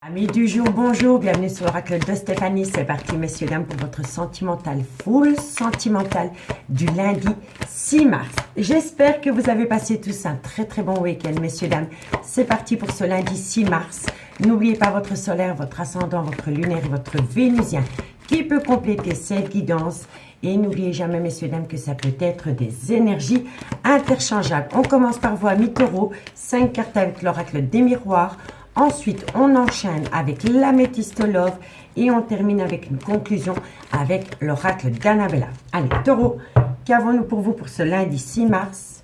Amis du jour, bonjour, bienvenue sur l'oracle de Stéphanie. C'est parti, messieurs, dames, pour votre sentimental full sentimental du lundi 6 mars. J'espère que vous avez passé tous un très bon week-end, messieurs, dames. C'est parti pour ce lundi 6 mars. N'oubliez pas votre solaire, votre ascendant, votre lunaire et votre vénusien qui peut compléter cette guidance. Et n'oubliez jamais, messieurs, dames, que ça peut être des énergies interchangeables. On commence par vous, amis taureaux, 5 cartes avec l'oracle des miroirs. Ensuite, on enchaîne avec l'améthyste love et on termine avec une conclusion avec l'oracle d'Annabella. Allez, taureau, qu'avons-nous pour vous pour ce lundi 6 mars?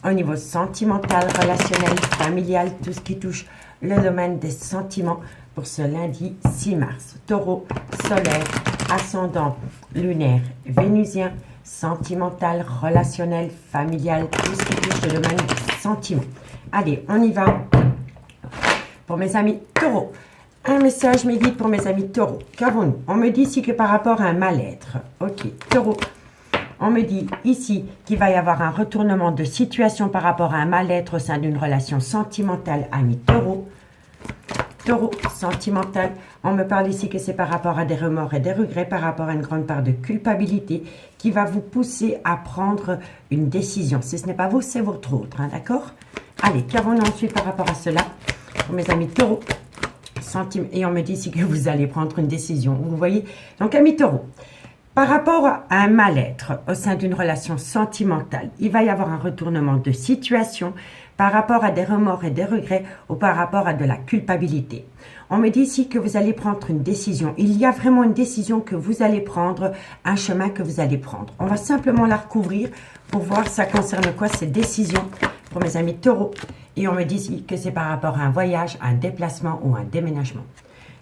Au niveau sentimental, relationnel, familial, tout ce qui touche le domaine des sentiments pour ce lundi 6 mars. Taureau, solaire, ascendant, lunaire, vénusien, sentimental, relationnel, familial, tout ce qui touche le domaine des sentiments. Allez, on y va. Pour mes amis taureaux, un message me guide pour mes amis taureaux. Qu'avons-nous? On me dit ici que par rapport à un mal-être. Ok, taureau. On me dit ici qu'il va y avoir un retournement de situation par rapport à un mal-être au sein d'une relation sentimentale, amis taureaux. Taureau, sentimental. On me parle ici que c'est par rapport à des remords et des regrets, par rapport à une grande part de culpabilité qui va vous pousser à prendre une décision. Si ce n'est pas vous, c'est votre autre, hein, d'accord? Allez, qu'avons-nous ensuite par rapport à cela? Pour mes amis taureaux, et on me dit ici que vous allez prendre une décision. Vous voyez? Donc, amis taureaux, par rapport à un mal-être au sein d'une relation sentimentale, il va y avoir un retournement de situation par rapport à des remords et des regrets ou par rapport à de la culpabilité. On me dit ici que vous allez prendre une décision. Il y a vraiment une décision que vous allez prendre, un chemin que vous allez prendre. On va simplement la recouvrir pour voir ça concerne quoi cette décision pour mes amis taureaux. Et on me dit ici que c'est par rapport à un voyage, un déplacement ou un déménagement.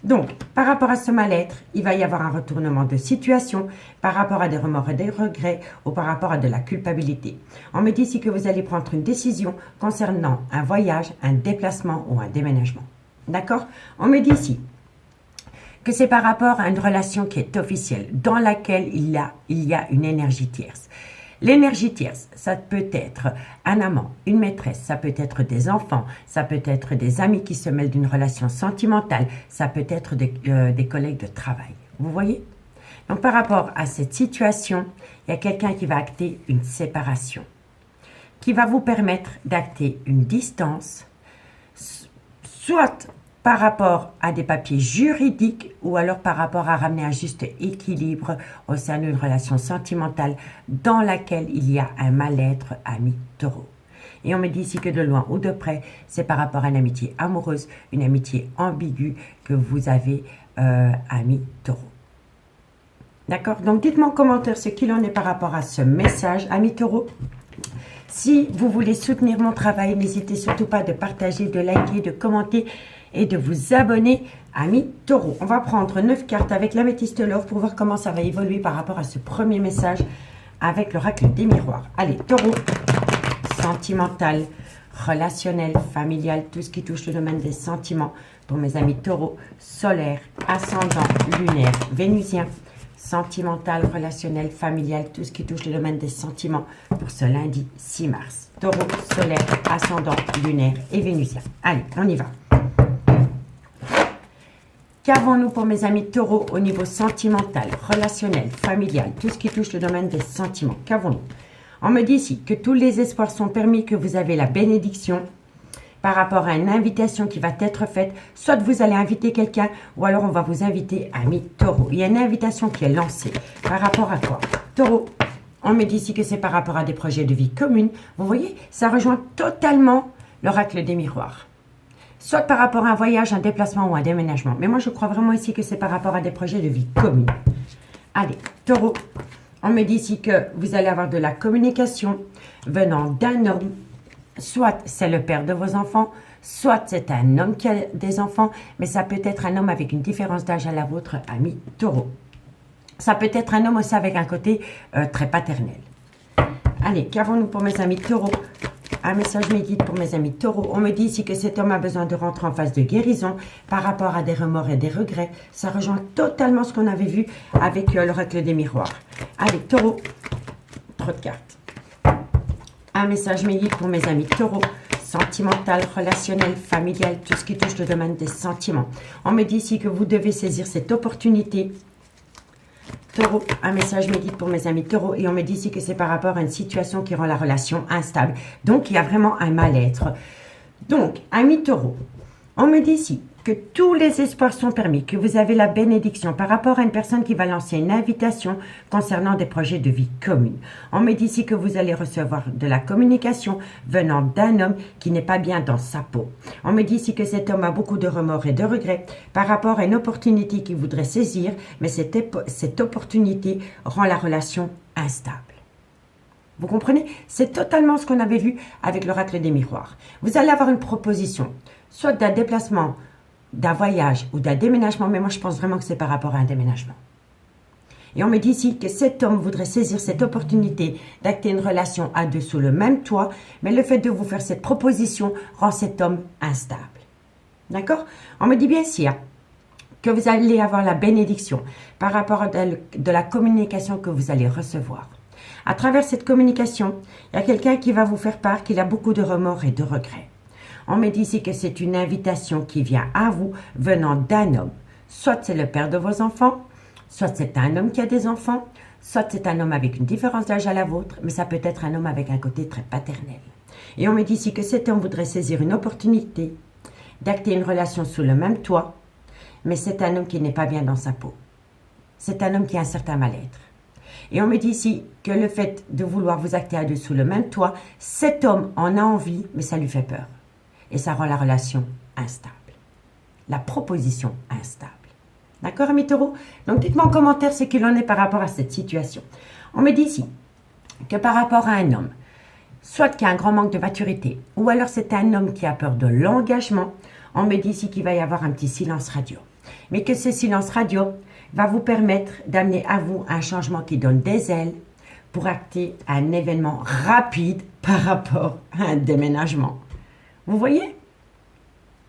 Donc, par rapport à ce mal-être, il va y avoir un retournement de situation par rapport à des remords et des regrets ou par rapport à de la culpabilité. On me dit ici que vous allez prendre une décision concernant un voyage, un déplacement ou un déménagement. D'accord? On me dit ici que c'est par rapport à une relation qui est officielle, dans laquelle il y a une énergie tierce. L'énergie tierce, ça peut être un amant, une maîtresse, ça peut être des enfants, ça peut être des amis qui se mêlent d'une relation sentimentale, ça peut être des collègues de travail. Vous voyez? Donc, par rapport à cette situation, il y a quelqu'un qui va acter une séparation, qui va vous permettre d'acter une distance, soit par rapport à des papiers juridiques ou alors par rapport à ramener un juste équilibre au sein d'une relation sentimentale dans laquelle il y a un mal-être, ami taureau. Et on me dit ici que de loin ou de près, c'est par rapport à une amitié amoureuse, une amitié ambiguë que vous avez, ami taureau. D'accord? Donc dites-moi en commentaire ce qu'il en est par rapport à ce message, ami taureau. Si vous voulez soutenir mon travail, n'hésitez surtout pas de partager, de liker, de commenter et de vous abonner, amis taureaux. On va prendre 9 cartes avec l'améthyste love pour voir comment ça va évoluer par rapport à ce premier message avec l'oracle des miroirs. Allez, taureau, sentimental, relationnel, familial, tout ce qui touche le domaine des sentiments pour mes amis taureaux, solaire, ascendant, lunaire, vénusien, sentimental, relationnel, familial, tout ce qui touche le domaine des sentiments pour ce lundi 6 mars. Taureau, solaire, ascendant, lunaire et vénusien. Allez, on y va. Qu'avons-nous pour mes amis taureaux au niveau sentimental, relationnel, familial, tout ce qui touche le domaine des sentiments? Qu'avons-nous? On me dit ici que tous les espoirs sont permis, que vous avez la bénédiction par rapport à une invitation qui va être faite. Soit vous allez inviter quelqu'un ou alors on va vous inviter, amis taureaux. Il y a une invitation qui est lancée. Par rapport à quoi? Taureau, on me dit ici que c'est par rapport à des projets de vie commune. Vous voyez, ça rejoint totalement l'oracle des miroirs. Soit par rapport à un voyage, un déplacement ou un déménagement. Mais moi, je crois vraiment ici que c'est par rapport à des projets de vie commune. Allez, taureau, on me dit ici que vous allez avoir de la communication venant d'un homme. Soit c'est le père de vos enfants, soit c'est un homme qui a des enfants, mais ça peut être un homme avec une différence d'âge à la vôtre, ami taureau. Ça peut être un homme aussi avec un côté très paternel. Allez, qu'avons-nous pour mes amis taureaux? Un message me guide pour mes amis taureaux. On me dit ici que cet homme a besoin de rentrer en phase de guérison par rapport à des remords et des regrets. Ça rejoint totalement ce qu'on avait vu avec l'oracle des miroirs. Allez, taureau, trop de cartes. Un message me guide pour mes amis taureaux, sentimental, relationnel, familial, tout ce qui touche le domaine des sentiments. On me dit ici que vous devez saisir cette opportunité. Taureau, un message me dit pour mes amis taureaux, et on me dit ici que c'est par rapport à une situation qui rend la relation instable. Donc, il y a vraiment un mal-être. Donc, amis taureaux, on me dit ici que tous les espoirs sont permis, que vous avez la bénédiction par rapport à une personne qui va lancer une invitation concernant des projets de vie commune. On me dit ici que vous allez recevoir de la communication venant d'un homme qui n'est pas bien dans sa peau. On me dit ici que cet homme a beaucoup de remords et de regrets par rapport à une opportunité qu'il voudrait saisir, mais cette opportunité rend la relation instable. Vous comprenez? C'est totalement ce qu'on avait vu avec l'oracle des miroirs. Vous allez avoir une proposition, soit d'un déplacement, d'un voyage ou d'un déménagement, mais moi je pense vraiment que c'est par rapport à un déménagement. Et on me dit ici que cet homme voudrait saisir cette opportunité d'acter une relation à deux sous le même toit, mais le fait de vous faire cette proposition rend cet homme instable. D'accord? On me dit bien sûr que vous allez avoir la bénédiction par rapport à de la communication que vous allez recevoir. À travers cette communication, il y a quelqu'un qui va vous faire part qu'il a beaucoup de remords et de regrets. On me dit ici que c'est une invitation qui vient à vous venant d'un homme. Soit c'est le père de vos enfants, soit c'est un homme qui a des enfants, soit c'est un homme avec une différence d'âge à la vôtre, mais ça peut être un homme avec un côté très paternel. Et on me dit ici que cet homme voudrait saisir une opportunité d'acter une relation sous le même toit, mais c'est un homme qui n'est pas bien dans sa peau. C'est un homme qui a un certain mal-être. Et on me dit ici que le fait de vouloir vous acter à deux sous le même toit, cet homme en a envie, mais ça lui fait peur. Et ça rend la relation instable. La proposition instable. D'accord, amis taureaux? Donc, dites-moi en commentaire ce qu'il en est par rapport à cette situation. On me dit ici que par rapport à un homme, soit qu'il y a un grand manque de maturité, ou alors c'est un homme qui a peur de l'engagement, on me dit ici qu'il va y avoir un petit silence radio. Mais que ce silence radio va vous permettre d'amener à vous un changement qui donne des ailes pour acter un événement rapide par rapport à un déménagement. Vous voyez?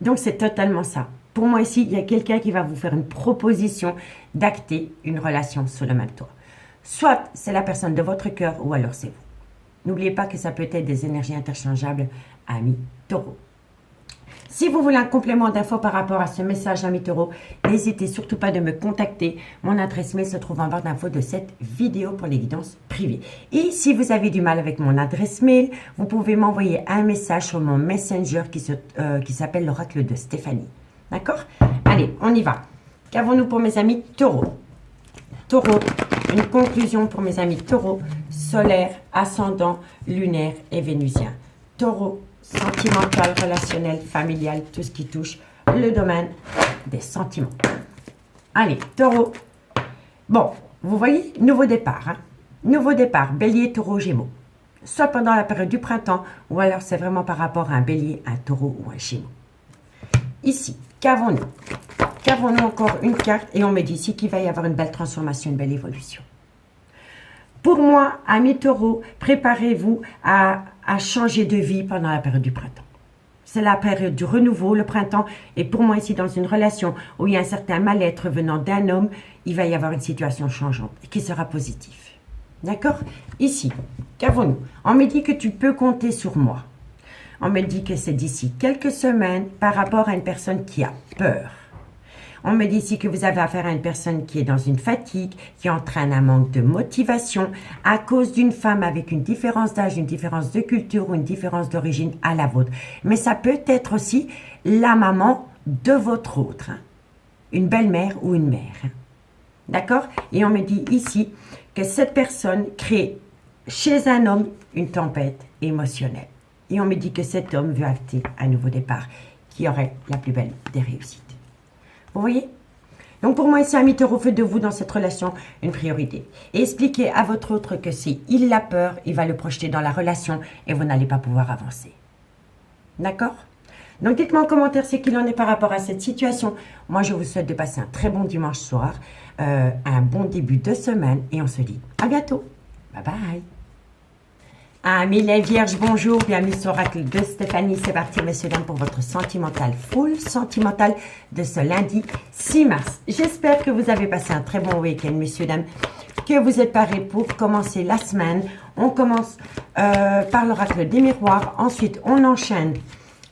Donc, c'est totalement ça. Pour moi, ici, il y a quelqu'un qui va vous faire une proposition d'acter une relation sous le même toit. Soit c'est la personne de votre cœur ou alors c'est vous. N'oubliez pas que ça peut être des énergies interchangeables, amis taureaux. Si vous voulez un complément d'infos par rapport à ce message, amis taureaux, n'hésitez surtout pas de me contacter. Mon adresse mail se trouve en barre d'infos de cette vidéo pour les guidances privées. Et si vous avez du mal avec mon adresse mail, vous pouvez m'envoyer un message sur mon Messenger qui s'appelle l'oracle de Stéphanie. D'accord? Allez, on y va. Qu'avons-nous pour mes amis taureaux? Taureau, une conclusion pour mes amis taureaux, solaire, ascendant, lunaire et vénusien. Taureau, sentimental, relationnel, familial, tout ce qui touche le domaine des sentiments. Allez, taureau. Bon, vous voyez, nouveau départ. Hein? Nouveau départ, bélier, taureau, gémeaux. Soit pendant la période du printemps, ou alors c'est vraiment par rapport à un bélier, un taureau ou un gémeaux. Ici, qu'avons-nous? Qu'avons-nous encore une carte? Et on me dit ici qu'il va y avoir une belle transformation, une belle évolution. Pour moi, amis taureaux, préparez-vous à changer de vie pendant la période du printemps. C'est la période du renouveau, le printemps. Et pour moi, ici, dans une relation où il y a un certain mal-être venant d'un homme, il va y avoir une situation changeante qui sera positive. D'accord? Ici, qu'avons-nous? On me dit que tu peux compter sur moi. On me dit que c'est d'ici quelques semaines par rapport à une personne qui a peur. On me dit ici que vous avez affaire à une personne qui est dans une fatigue, qui entraîne un manque de motivation à cause d'une femme avec une différence d'âge, une différence de culture ou une différence d'origine à la vôtre. Mais ça peut être aussi la maman de votre autre, hein. Une belle-mère ou une mère. Hein. D'accord? Et on me dit ici que cette personne crée chez un homme une tempête émotionnelle. Et on me dit que cet homme veut acter un nouveau départ qui aurait la plus belle des réussites. Vous voyez? Donc pour moi, ici, amis taureaux, faites de vous dans cette relation une priorité. Et expliquez à votre autre que si il a peur, il va le projeter dans la relation et vous n'allez pas pouvoir avancer. D'accord? Donc dites-moi en commentaire ce qu'il en est par rapport à cette situation. Moi, je vous souhaite de passer un très bon dimanche soir, un bon début de semaine et on se dit à bientôt. Bye bye. Amis les vierges, bonjour, bienvenue sur l'oracle de Stéphanie. C'est parti, messieurs, dames, pour votre sentimental full sentimental de ce lundi 6 mars. J'espère que vous avez passé un très bon week-end, messieurs, dames, que vous êtes parés pour commencer la semaine. On commence par l'oracle des miroirs, ensuite on enchaîne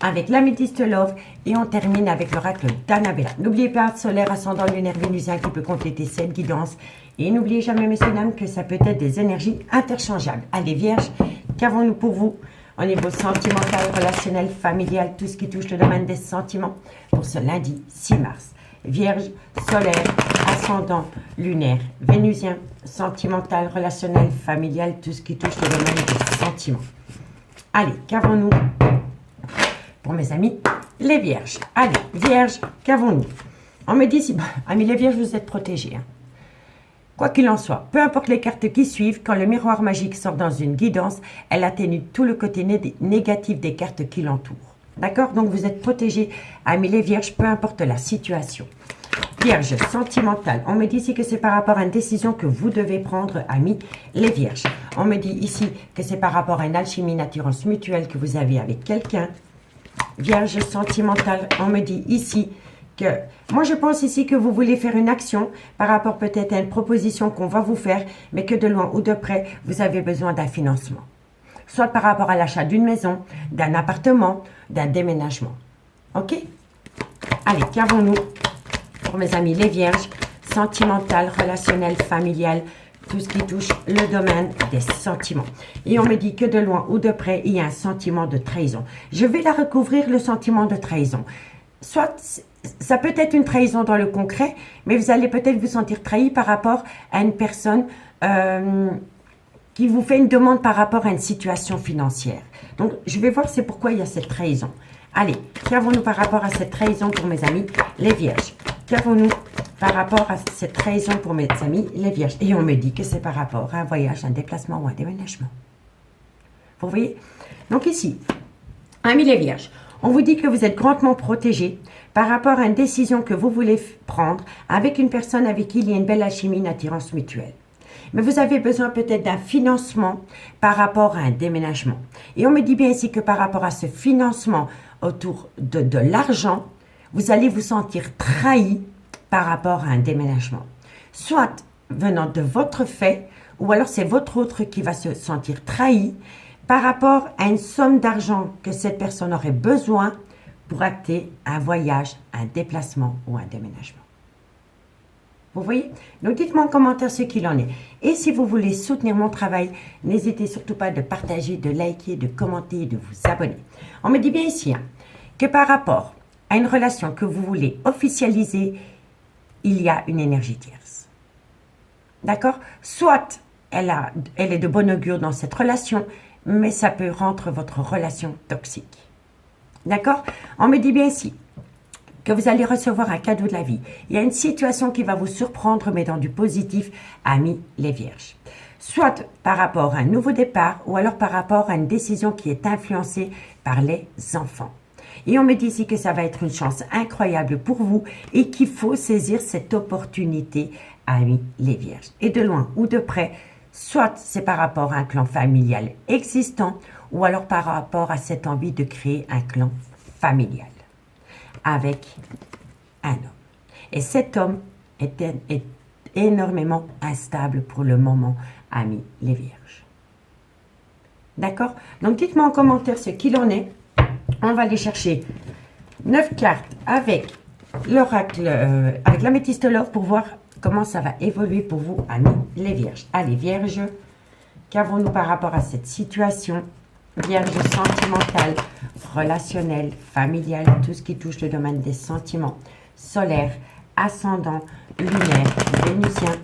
avec l'améthyste love et on termine avec l'oracle d'Annabella. N'oubliez pas, solaire, ascendant, lunaire, vénusien qui peut compléter cette guidance. Et n'oubliez jamais, messieurs, dames, que ça peut être des énergies interchangeables. Allez, Vierge, qu'avons-nous pour vous au niveau sentimental, relationnel, familial, tout ce qui touche le domaine des sentiments pour ce lundi 6 mars. Vierge, solaire, ascendant, lunaire, vénusien, sentimental, relationnel, familial, tout ce qui touche le domaine des sentiments. Allez, qu'avons-nous pour mes amis les vierges? Allez, vierges, qu'avons-nous? On me dit, si, amis les vierges, vous êtes protégés. Hein. Quoi qu'il en soit, peu importe les cartes qui suivent, quand le miroir magique sort dans une guidance, elle atténue tout le côté négatif des cartes qui l'entourent. D'accord? Donc vous êtes protégés, amis les vierges, peu importe la situation. Vierge sentimentale, on me dit ici que c'est par rapport à une décision que vous devez prendre, amis les vierges. On me dit ici que c'est par rapport à une alchimie, une attirance mutuelle que vous avez avec quelqu'un. Vierge sentimentale, on me dit ici que, moi je pense ici que vous voulez faire une action par rapport peut-être à une proposition qu'on va vous faire, mais que de loin ou de près, vous avez besoin d'un financement. Soit par rapport à l'achat d'une maison, d'un appartement, d'un déménagement. Ok? Allez, qu'avons-nous pour mes amis les vierges, sentimental, relationnel, familial, tout ce qui touche le domaine des sentiments. Et on me dit que de loin ou de près, il y a un sentiment de trahison. Je vais la recouvrir, le sentiment de trahison. Soit, ça peut être une trahison dans le concret, mais vous allez peut-être vous sentir trahi par rapport à une personne qui vous fait une demande par rapport à une situation financière. Donc, je vais voir c'est pourquoi il y a cette trahison. Allez, qu'avons-nous par rapport à cette trahison pour mes amis les vierges? Qu'avons-nous par rapport à cette trahison pour mes amis les vierges? Et on me dit que c'est par rapport à un voyage, un déplacement ou un déménagement. Vous voyez? Donc ici, amis les vierges, on vous dit que vous êtes grandement protégés par rapport à une décision que vous voulez prendre avec une personne avec qui il y a une belle alchimie, une attirance mutuelle. Mais vous avez besoin peut-être d'un financement par rapport à un déménagement. Et on me dit bien ici que par rapport à ce financement autour de l'argent, vous allez vous sentir trahi par rapport à un déménagement. Soit venant de votre fait, ou alors c'est votre autre qui va se sentir trahi par rapport à une somme d'argent que cette personne aurait besoin pour acter un voyage, un déplacement ou un déménagement. Vous voyez? Donc dites-moi en commentaire ce qu'il en est. Et si vous voulez soutenir mon travail, n'hésitez surtout pas de partager, de liker, de commenter et de vous abonner. On me dit bien ici que par rapport à une relation que vous voulez officialiser, il y a une énergie tierce. D'accord? Soit elle est de bon augure dans cette relation, mais ça peut rendre votre relation toxique. D'accord? On me dit bien ici que vous allez recevoir un cadeau de la vie. Il y a une situation qui va vous surprendre, mais dans du positif, amis les vierges. Soit par rapport à un nouveau départ, ou alors par rapport à une décision qui est influencée par les enfants. Et on me dit ici que ça va être une chance incroyable pour vous et qu'il faut saisir cette opportunité, amis les vierges. Et de loin ou de près, soit c'est par rapport à un clan familial existant, ou alors par rapport à cette envie de créer un clan familial avec un homme. Et cet homme est énormément instable pour le moment, amis les vierges. D'accord? Donc dites-moi en commentaire ce qu'il en est. On va aller chercher 9 cartes avec l'oracle, avec l'améthyste love pour voir comment ça va évoluer pour vous, amis les vierges. Allez, vierges, qu'avons-nous par rapport à cette situation? Vierge sentimentale, relationnelle, familiale, tout ce qui touche le domaine des sentiments, solaire, ascendant, lunaire, vénusien,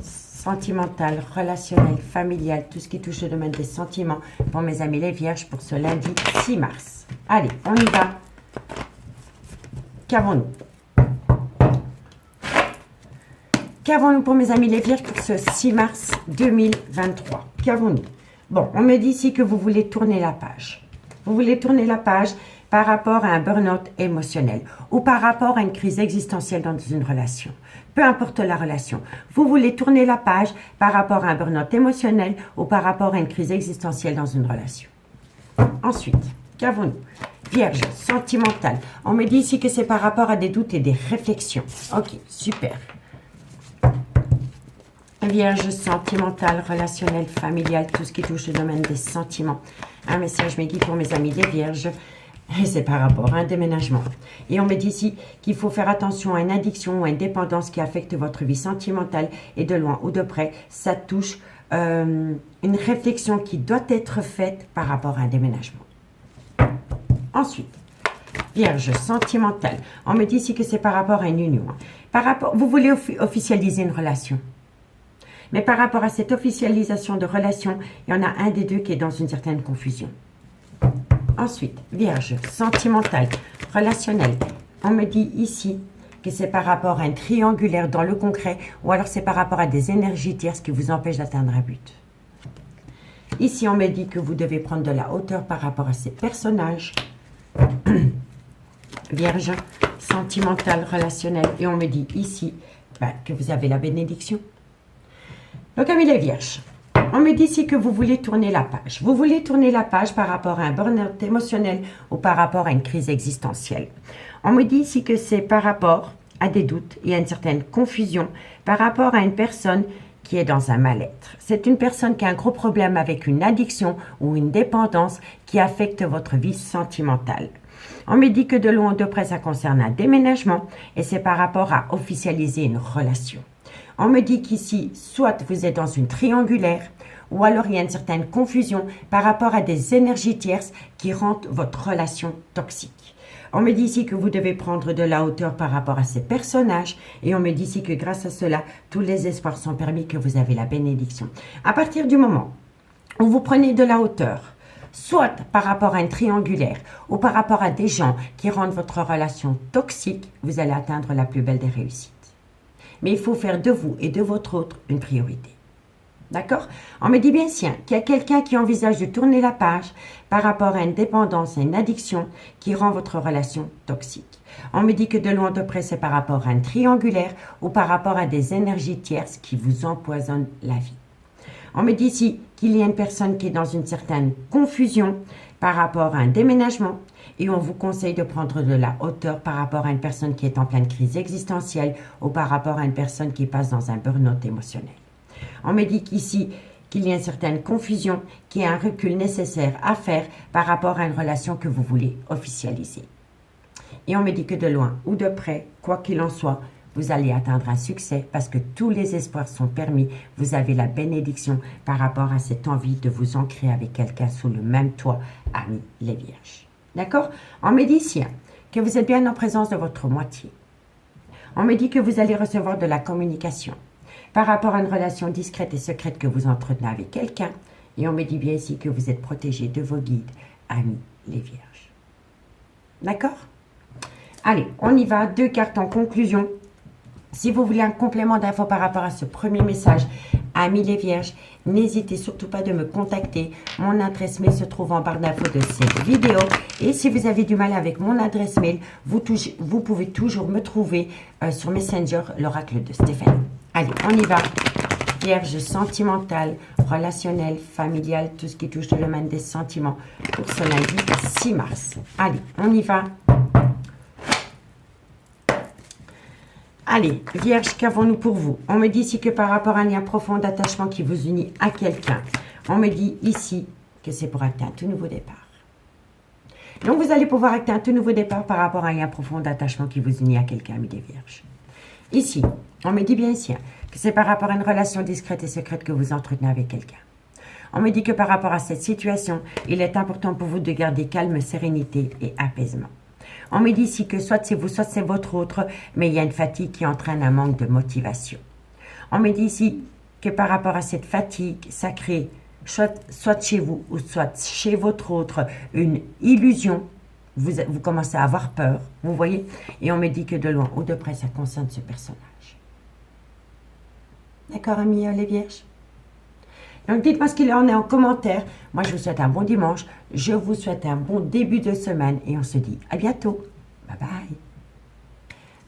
sentimental, relationnel, familial, tout ce qui touche le domaine des sentiments pour mes amis les vierges pour ce lundi 6 mars. Allez, on y va. Qu'avons-nous? Qu'avons-nous pour mes amis les vierges pour ce 6 mars 2023? Qu'avons-nous? Bon, on me dit ici que vous voulez tourner la page. Vous voulez tourner la page par rapport à un burn-out émotionnel ou par rapport à une crise existentielle dans une relation. Peu importe la relation. Vous voulez tourner la page par rapport à un burn-out émotionnel ou par rapport à une crise existentielle dans une relation. Ensuite, qu'avons-nous? Vierge sentimentale. On me dit ici que c'est par rapport à des doutes et des réflexions. Ok, super. Vierge sentimentale, relationnelle, familiale, tout ce qui touche le domaine des sentiments. Un message m'est guide pour mes amis les vierges. Et c'est par rapport à un déménagement. Et on me dit ici qu'il faut faire attention à une addiction ou à une dépendance qui affecte votre vie sentimentale. Et de loin ou de près, ça touche une réflexion qui doit être faite par rapport à un déménagement. Ensuite, Vierge sentimentale. On me dit ici que c'est par rapport à une union. Vous voulez officialiser une relation. Mais par rapport à cette officialisation de relation, il y en a un des deux qui est dans une certaine confusion. Ensuite, Vierge sentimentale, relationnelle. On me dit ici que c'est par rapport à un triangulaire dans le concret ou alors c'est par rapport à des énergies tierces qui vous empêchent d'atteindre un but. Ici, on me dit que vous devez prendre de la hauteur par rapport à ces personnages. Vierge sentimentale, relationnelle. Et on me dit ici que vous avez la bénédiction. Donc, amis les Vierges, on me dit ici que vous voulez tourner la page. Vous voulez tourner la page par rapport à un burn-out émotionnel ou par rapport à une crise existentielle. On me dit ici que c'est par rapport à des doutes et à une certaine confusion par rapport à une personne qui est dans un mal-être. C'est une personne qui a un gros problème avec une addiction ou une dépendance qui affecte votre vie sentimentale. On me dit que de loin ou de près, ça concerne un déménagement et c'est par rapport à officialiser une relation. On me dit qu'ici, soit vous êtes dans une triangulaire ou alors il y a une certaine confusion par rapport à des énergies tierces qui rendent votre relation toxique. On me dit ici que vous devez prendre de la hauteur par rapport à ces personnages et on me dit ici que grâce à cela, tous les espoirs sont permis, que vous avez la bénédiction. À partir du moment où vous prenez de la hauteur, soit par rapport à un triangulaire ou par rapport à des gens qui rendent votre relation toxique, vous allez atteindre la plus belle des réussites. Mais il faut faire de vous et de votre autre une priorité. D'accord? On me dit bien qu'il y a quelqu'un qui envisage de tourner la page par rapport à une dépendance et une addiction qui rend votre relation toxique. On me dit que de loin de près, c'est par rapport à un triangulaire ou par rapport à des énergies tierces qui vous empoisonnent la vie. On me dit ici qu'il y a une personne qui est dans une certaine confusion par rapport à un déménagement et on vous conseille de prendre de la hauteur par rapport à une personne qui est en pleine crise existentielle ou par rapport à une personne qui passe dans un burn-out émotionnel. On me dit qu'ici, qu'il y a une certaine confusion, qu'il y a un recul nécessaire à faire par rapport à une relation que vous voulez officialiser. Et on me dit que de loin ou de près, quoi qu'il en soit, vous allez atteindre un succès parce que tous les espoirs sont permis. Vous avez la bénédiction par rapport à cette envie de vous ancrer avec quelqu'un sous le même toit, amis les Vierges. D'accord? On me dit ici que vous êtes bien en présence de votre moitié. On me dit que vous allez recevoir de la communication par rapport à une relation discrète et secrète que vous entretenez avec quelqu'un. Et on me dit bien ici que vous êtes protégé de vos guides, amis les Vierges. D'accord? Allez, on y va. 2 cartes en conclusion. Si vous voulez un complément d'infos par rapport à ce premier message, amis les Vierges, n'hésitez surtout pas de me contacter. Mon adresse mail se trouve en barre d'infos de cette vidéo. Et si vous avez du mal avec mon adresse mail, vous pouvez toujours me trouver sur Messenger, l'oracle de Stéphanie. Allez, on y va. Vierge sentimentale, relationnelle, familiale, tout ce qui touche le domaine des sentiments pour ce lundi 6 mars. Allez, on y va. Allez, Vierge, qu'avons-nous pour vous? On me dit ici que par rapport à un lien profond d'attachement qui vous unit à quelqu'un, on me dit ici que c'est pour acter un tout nouveau départ. Donc, vous allez pouvoir acter un tout nouveau départ par rapport à un lien profond d'attachement qui vous unit à quelqu'un, amis des Vierges. Ici, on me dit bien ici que c'est par rapport à une relation discrète et secrète que vous entretenez avec quelqu'un. On me dit que par rapport à cette situation, il est important pour vous de garder calme, sérénité et apaisement. On me dit ici que soit c'est vous, soit c'est votre autre, mais il y a une fatigue qui entraîne un manque de motivation. On me dit ici que par rapport à cette fatigue, ça crée soit chez vous ou soit chez votre autre une illusion. Vous commencez à avoir peur, vous voyez? Et on me dit que de loin ou de près, ça concerne ce personnage. D'accord, amis les Vierges? Donc, dites-moi ce qu'il en est en commentaire. Moi, je vous souhaite un bon dimanche. Je vous souhaite un bon début de semaine. Et on se dit à bientôt. Bye bye.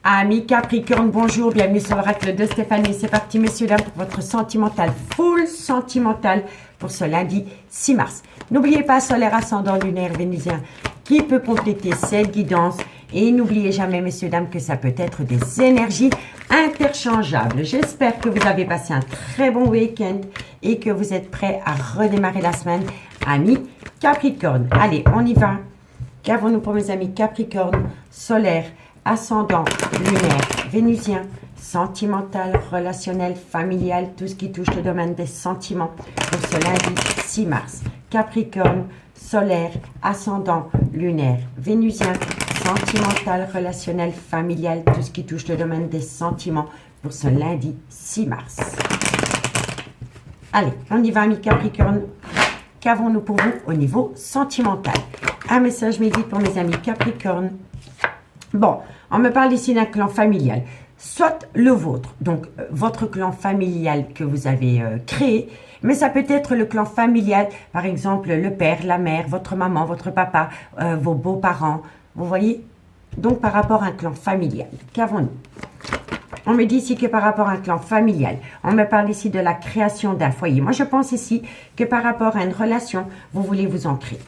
Amis Capricorne, bonjour. Bienvenue sur l'oracle de Stéphanie. C'est parti, messieurs, dames, pour votre sentimental, full sentimental pour ce lundi 6 mars. N'oubliez pas solaire, ascendant, lunaire, vénusien qui peut compléter cette guidance. Et n'oubliez jamais, messieurs, dames, que ça peut être des énergies interchangeables. J'espère que vous avez passé un très bon week-end et que vous êtes prêts à redémarrer la semaine, amis Capricorne. Allez, on y va. Qu'avons-nous pour mes amis Capricorne, solaire, ascendant, lunaire, vénusien, sentimental, relationnel, familial, tout ce qui touche le domaine des sentiments pour ce lundi 6 mars. Capricorne, solaire, ascendant, lunaire, vénusien, sentimental, relationnel, familial, tout ce qui touche le domaine des sentiments pour ce lundi 6 mars. Allez, on y va, amis Capricorne. Qu'avons-nous pour vous au niveau sentimental? Un message médite pour mes amis Capricorne. Bon, on me parle ici d'un clan familial. Soit le vôtre, donc votre clan familial que vous avez créé, mais ça peut être le clan familial, par exemple le père, la mère, votre maman, votre papa, vos beaux-parents, vous voyez? Donc par rapport à un clan familial, qu'avons-nous? On me dit ici que par rapport à un clan familial, on me parle ici de la création d'un foyer. Moi je pense ici que par rapport à une relation, vous voulez vous ancrer.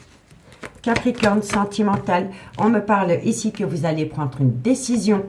Capricorne, sentimental, on me parle ici que vous allez prendre une décision.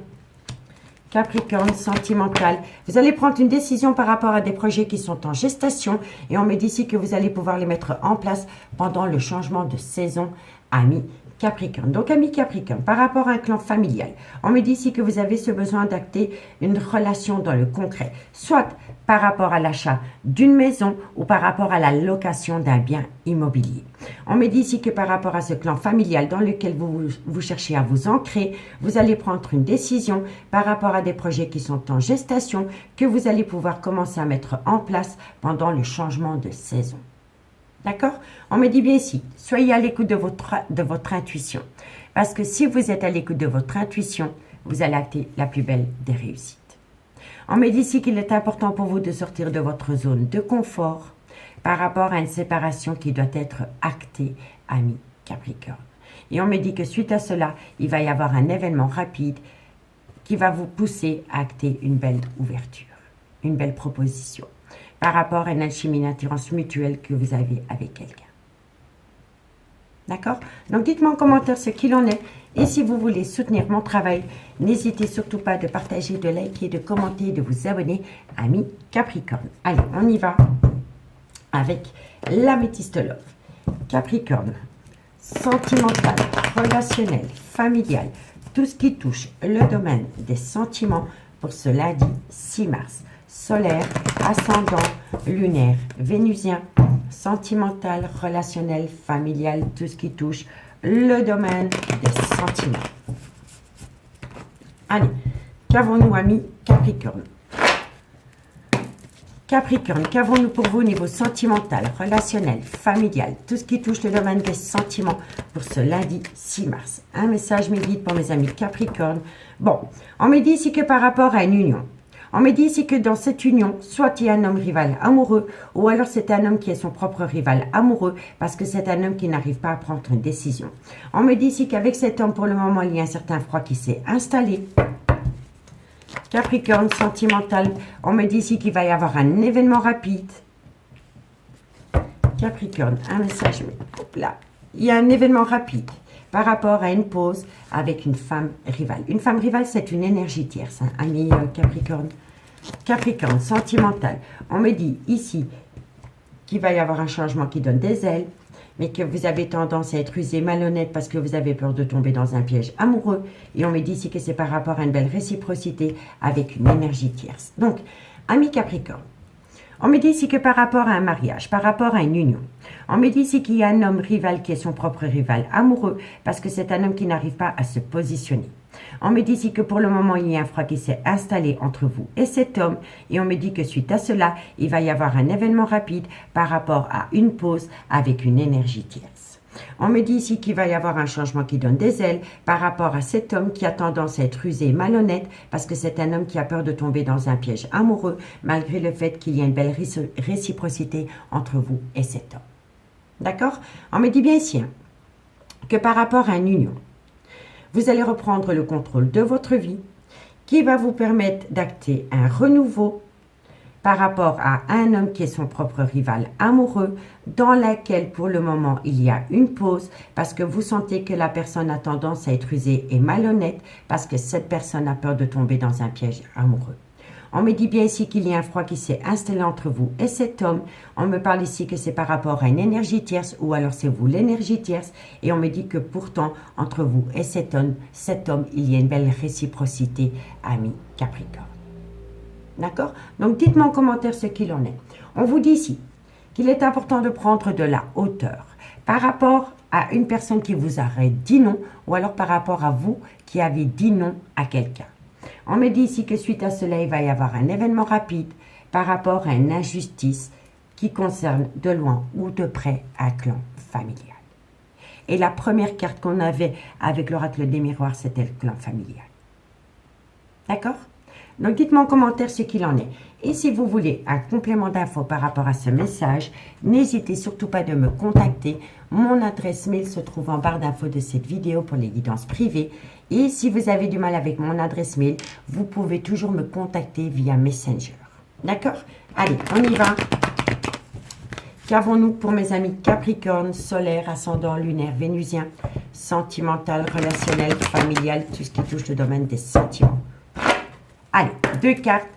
Capricorne, sentimental, vous allez prendre une décision par rapport à des projets qui sont en gestation et on me dit ici que vous allez pouvoir les mettre en place pendant le changement de saison, amis Capricorne. Donc, amis Capricorne, par rapport à un clan familial, on me dit ici que vous avez ce besoin d'acter une relation dans le concret, soit par rapport à l'achat d'une maison ou par rapport à la location d'un bien immobilier. On me dit ici que par rapport à ce clan familial dans lequel vous cherchez à vous ancrer, vous allez prendre une décision par rapport à des projets qui sont en gestation que vous allez pouvoir commencer à mettre en place pendant le changement de saison. D'accord? On me dit bien ici, soyez à l'écoute de votre intuition. Parce que si vous êtes à l'écoute de votre intuition, vous allez acter la plus belle des réussites. On me dit ici qu'il est important pour vous de sortir de votre zone de confort par rapport à une séparation qui doit être actée, amis Capricorne. Et on me dit que suite à cela, il va y avoir un événement rapide qui va vous pousser à acter une belle ouverture, une belle proposition par rapport à une alchimie d'attirance mutuelle que vous avez avec quelqu'un. D'accord? Donc, dites-moi en commentaire ce qu'il en est. Et si vous voulez soutenir mon travail, n'hésitez surtout pas de partager, de liker, de commenter, de vous abonner, amis Capricorne. Allez, on y va avec l'améthyste love. Capricorne, sentimental, relationnel, familial, tout ce qui touche le domaine des sentiments pour ce lundi 6 mars. Solaire, ascendant, lunaire, vénusien, sentimental, relationnel, familial, tout ce qui touche le domaine des sentiments. Allez, qu'avons-nous, amis Capricorne? Capricorne, qu'avons-nous pour vous au niveau sentimental, relationnel, familial, tout ce qui touche le domaine des sentiments pour ce lundi 6 mars? Un message me guide pour mes amis Capricorne. Bon, on me dit ici que par rapport à une union, on me dit ici que dans cette union, soit il y a un homme rival amoureux, ou alors c'est un homme qui est son propre rival amoureux, parce que c'est un homme qui n'arrive pas à prendre une décision. On me dit ici qu'avec cet homme, pour le moment, il y a un certain froid qui s'est installé. Capricorne, sentimental, on me dit ici qu'il va y avoir un événement rapide. Capricorne, un message, là, il y a un événement rapide par rapport à une pause avec une femme rivale. Une femme rivale, c'est une énergie tierce, hein, ami Capricorne. Capricorne, sentimental. On me dit ici qu'il va y avoir un changement qui donne des ailes, mais que vous avez tendance à être usé, malhonnête parce que vous avez peur de tomber dans un piège amoureux. Et on me dit ici que c'est par rapport à une belle réciprocité avec une énergie tierce. Donc, ami Capricorne, on me dit ici que par rapport à un mariage, par rapport à une union, on me dit ici qu'il y a un homme rival qui est son propre rival amoureux parce que c'est un homme qui n'arrive pas à se positionner. On me dit ici que pour le moment, il y a un froid qui s'est installé entre vous et cet homme et on me dit que suite à cela, il va y avoir un événement rapide par rapport à une pause avec une énergie tierce. On me dit ici qu'il va y avoir un changement qui donne des ailes par rapport à cet homme qui a tendance à être rusé et malhonnête parce que c'est un homme qui a peur de tomber dans un piège amoureux malgré le fait qu'il y a une belle réciprocité entre vous et cet homme. D'accord? On me dit bien ici hein, que par rapport à une union, vous allez reprendre le contrôle de votre vie qui va vous permettre d'acter un renouveau par rapport à un homme qui est son propre rival amoureux, dans laquelle pour le moment il y a une pause parce que vous sentez que la personne a tendance à être usée et malhonnête parce que cette personne a peur de tomber dans un piège amoureux. On me dit bien ici qu'il y a un froid qui s'est installé entre vous et cet homme. On me parle ici que c'est par rapport à une énergie tierce ou alors c'est vous l'énergie tierce. Et on me dit que pourtant, entre vous et cet homme, il y a une belle réciprocité, ami Capricorne. D'accord? Donc, dites-moi en commentaire ce qu'il en est. On vous dit ici qu'il est important de prendre de la hauteur par rapport à une personne qui vous aurait dit non ou alors par rapport à vous qui avez dit non à quelqu'un. On me dit ici que suite à cela, il va y avoir un événement rapide par rapport à une injustice qui concerne de loin ou de près un clan familial. Et la première carte qu'on avait avec l'oracle des miroirs, c'était le clan familial. D'accord? Donc, dites-moi en commentaire ce qu'il en est. Et si vous voulez un complément d'infos par rapport à ce message, n'hésitez surtout pas de me contacter. Mon adresse mail se trouve en barre d'infos de cette vidéo pour les guidances privées. Et si vous avez du mal avec mon adresse mail, vous pouvez toujours me contacter via Messenger. D'accord? Allez, on y va. Qu'avons-nous pour mes amis Capricorne, solaire, ascendant, lunaire, vénusien, sentimental, relationnel, familial, tout ce qui touche le domaine des sentiments. Allez, 2 cartes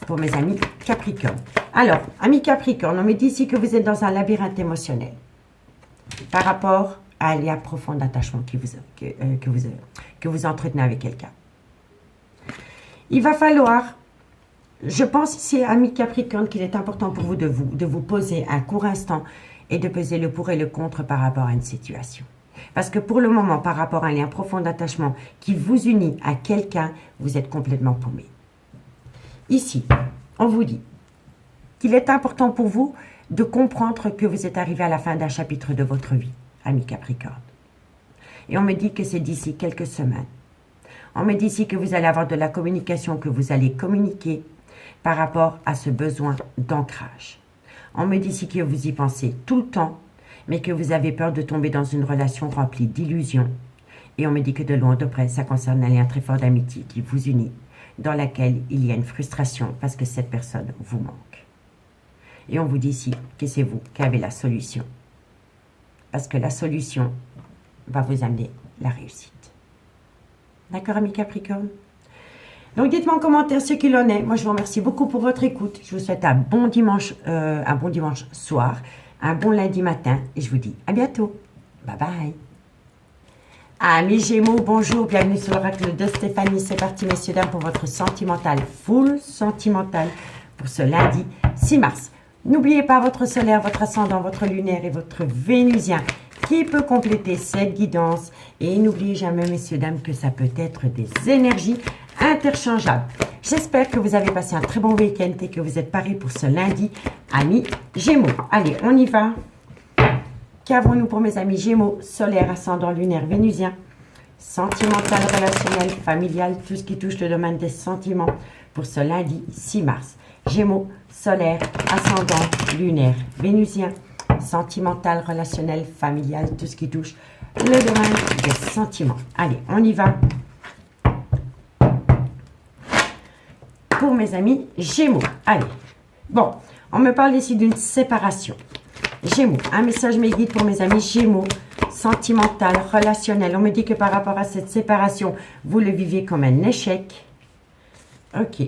pour mes amis Capricorne. Alors, amis Capricorne, on me dit ici que vous êtes dans un labyrinthe émotionnel par rapport à un lien profond d'attachement que vous entretenez avec quelqu'un. Il va falloir, je pense ici, amis Capricorne, qu'il est important pour vous de vous poser un court instant et de peser le pour et le contre par rapport à une situation. Parce que pour le moment, par rapport à un lien profond d'attachement qui vous unit à quelqu'un, vous êtes complètement paumé. Ici, on vous dit qu'il est important pour vous de comprendre que vous êtes arrivé à la fin d'un chapitre de votre vie, ami Capricorne. Et on me dit que c'est d'ici quelques semaines. On me dit ici que vous allez avoir de la communication, que vous allez communiquer par rapport à ce besoin d'ancrage. On me dit ici que vous y pensez tout le temps, mais que vous avez peur de tomber dans une relation remplie d'illusions. Et on me dit que de loin ou de près, ça concerne un lien très fort d'amitié qui vous unit, dans laquelle il y a une frustration parce que cette personne vous manque. Et on vous dit ici que c'est vous qui avez la solution. Parce que la solution va vous amener la réussite. D'accord, amis Capricorne? Donc, dites-moi en commentaire ce qu'il en est. Moi, je vous remercie beaucoup pour votre écoute. Je vous souhaite un bon dimanche soir, un bon lundi matin. Et je vous dis à bientôt. Bye bye. Amis Gémeaux, bonjour, bienvenue sur l'oracle de Stéphanie. C'est parti, messieurs, dames, pour votre sentimental, full sentimental, pour ce lundi 6 mars. N'oubliez pas votre solaire, votre ascendant, votre lunaire et votre vénusien qui peut compléter cette guidance. Et n'oubliez jamais, messieurs, dames, que ça peut être des énergies interchangeables. J'espère que vous avez passé un très bon week-end et que vous êtes parés pour ce lundi, amis Gémeaux. Allez, on y va. Qu'avons-nous pour mes amis Gémeaux, solaire, ascendant, lunaire, vénusien, sentimental, relationnel, familial, tout ce qui touche le domaine des sentiments pour ce lundi 6 mars. Gémeaux, solaire, ascendant, lunaire, vénusien, sentimental, relationnel, familial, tout ce qui touche le domaine des sentiments. Allez, on y va. Pour mes amis Gémeaux, allez. Bon, on me parle ici d'une séparation. Gémeaux, un message mes guides pour mes amis Gémeaux, sentimental, relationnel. On me dit que par rapport à cette séparation, vous le vivez comme un échec. Ok.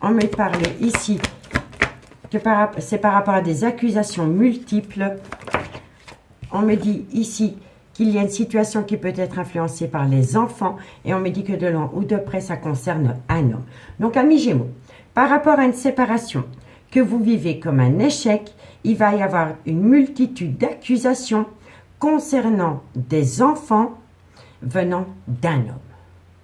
On me parle ici que c'est par rapport à des accusations multiples. On me dit ici qu'il y a une situation qui peut être influencée par les enfants. Et on me dit que de loin ou de près, ça concerne un homme. Donc, amis Gémeaux, par rapport à une séparation que vous vivez comme un échec, il va y avoir une multitude d'accusations concernant des enfants venant d'un homme.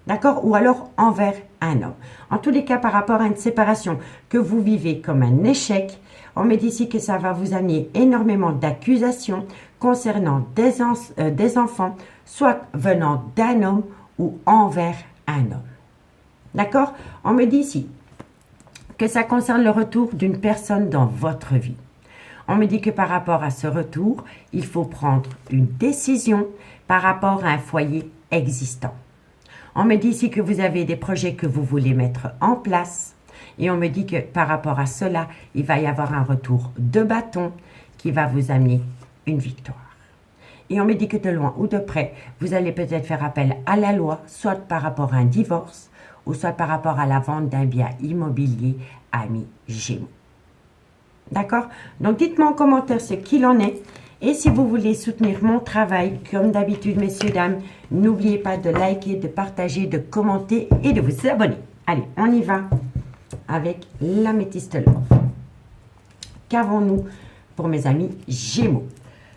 D'accord? Ou alors envers un homme. En tous les cas, par rapport à une séparation que vous vivez comme un échec, on me dit ici que ça va vous amener énormément d'accusations concernant des enfants, soit venant d'un homme ou envers un homme. D'accord? On me dit ici que ça concerne le retour d'une personne dans votre vie. On me dit que par rapport à ce retour, il faut prendre une décision par rapport à un foyer existant. On me dit ici que vous avez des projets que vous voulez mettre en place. Et on me dit que par rapport à cela, il va y avoir un retour de bâton qui va vous amener une victoire. Et on me dit que de loin ou de près, vous allez peut-être faire appel à la loi, soit par rapport à un divorce, ou soit par rapport à la vente d'un bien immobilier, amis Gémeaux. D'accord? Donc, dites-moi en commentaire ce qu'il en est. Et si vous voulez soutenir mon travail, comme d'habitude, messieurs, dames, n'oubliez pas de liker, de partager, de commenter et de vous abonner. Allez, on y va avec l'améthyste love. Qu'avons-nous pour mes amis Gémeaux?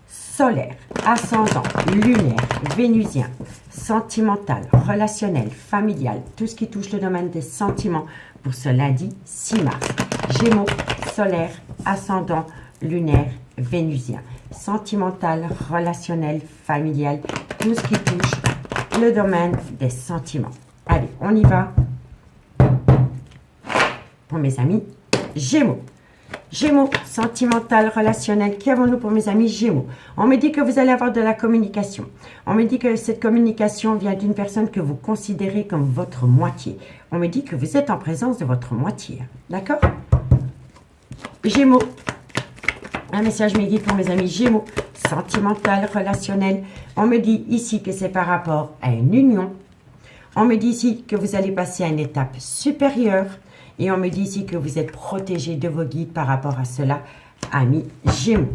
Solaire, ascendant, lunaire, vénusien, sentimental, relationnel, familial, tout ce qui touche le domaine des sentiments pour ce lundi 6 mars. Gémeaux, solaire, ascendant, lunaire, vénusien, sentimental, relationnel, familial, tout ce qui touche le domaine des sentiments. Allez, on y va pour mes amis Gémeaux. Gémeaux, sentimental, relationnel, qu'avons-nous pour mes amis Gémeaux? On me dit que vous allez avoir de la communication. On me dit que cette communication vient d'une personne que vous considérez comme votre moitié. On me dit que vous êtes en présence de votre moitié. D'accord? Gémeaux, un message me guide pour mes amis Gémeaux, sentimental, relationnel. On me dit ici que c'est par rapport à une union. On me dit ici que vous allez passer à une étape supérieure. Et on me dit ici que vous êtes protégé de vos guides par rapport à cela, amis Gémeaux.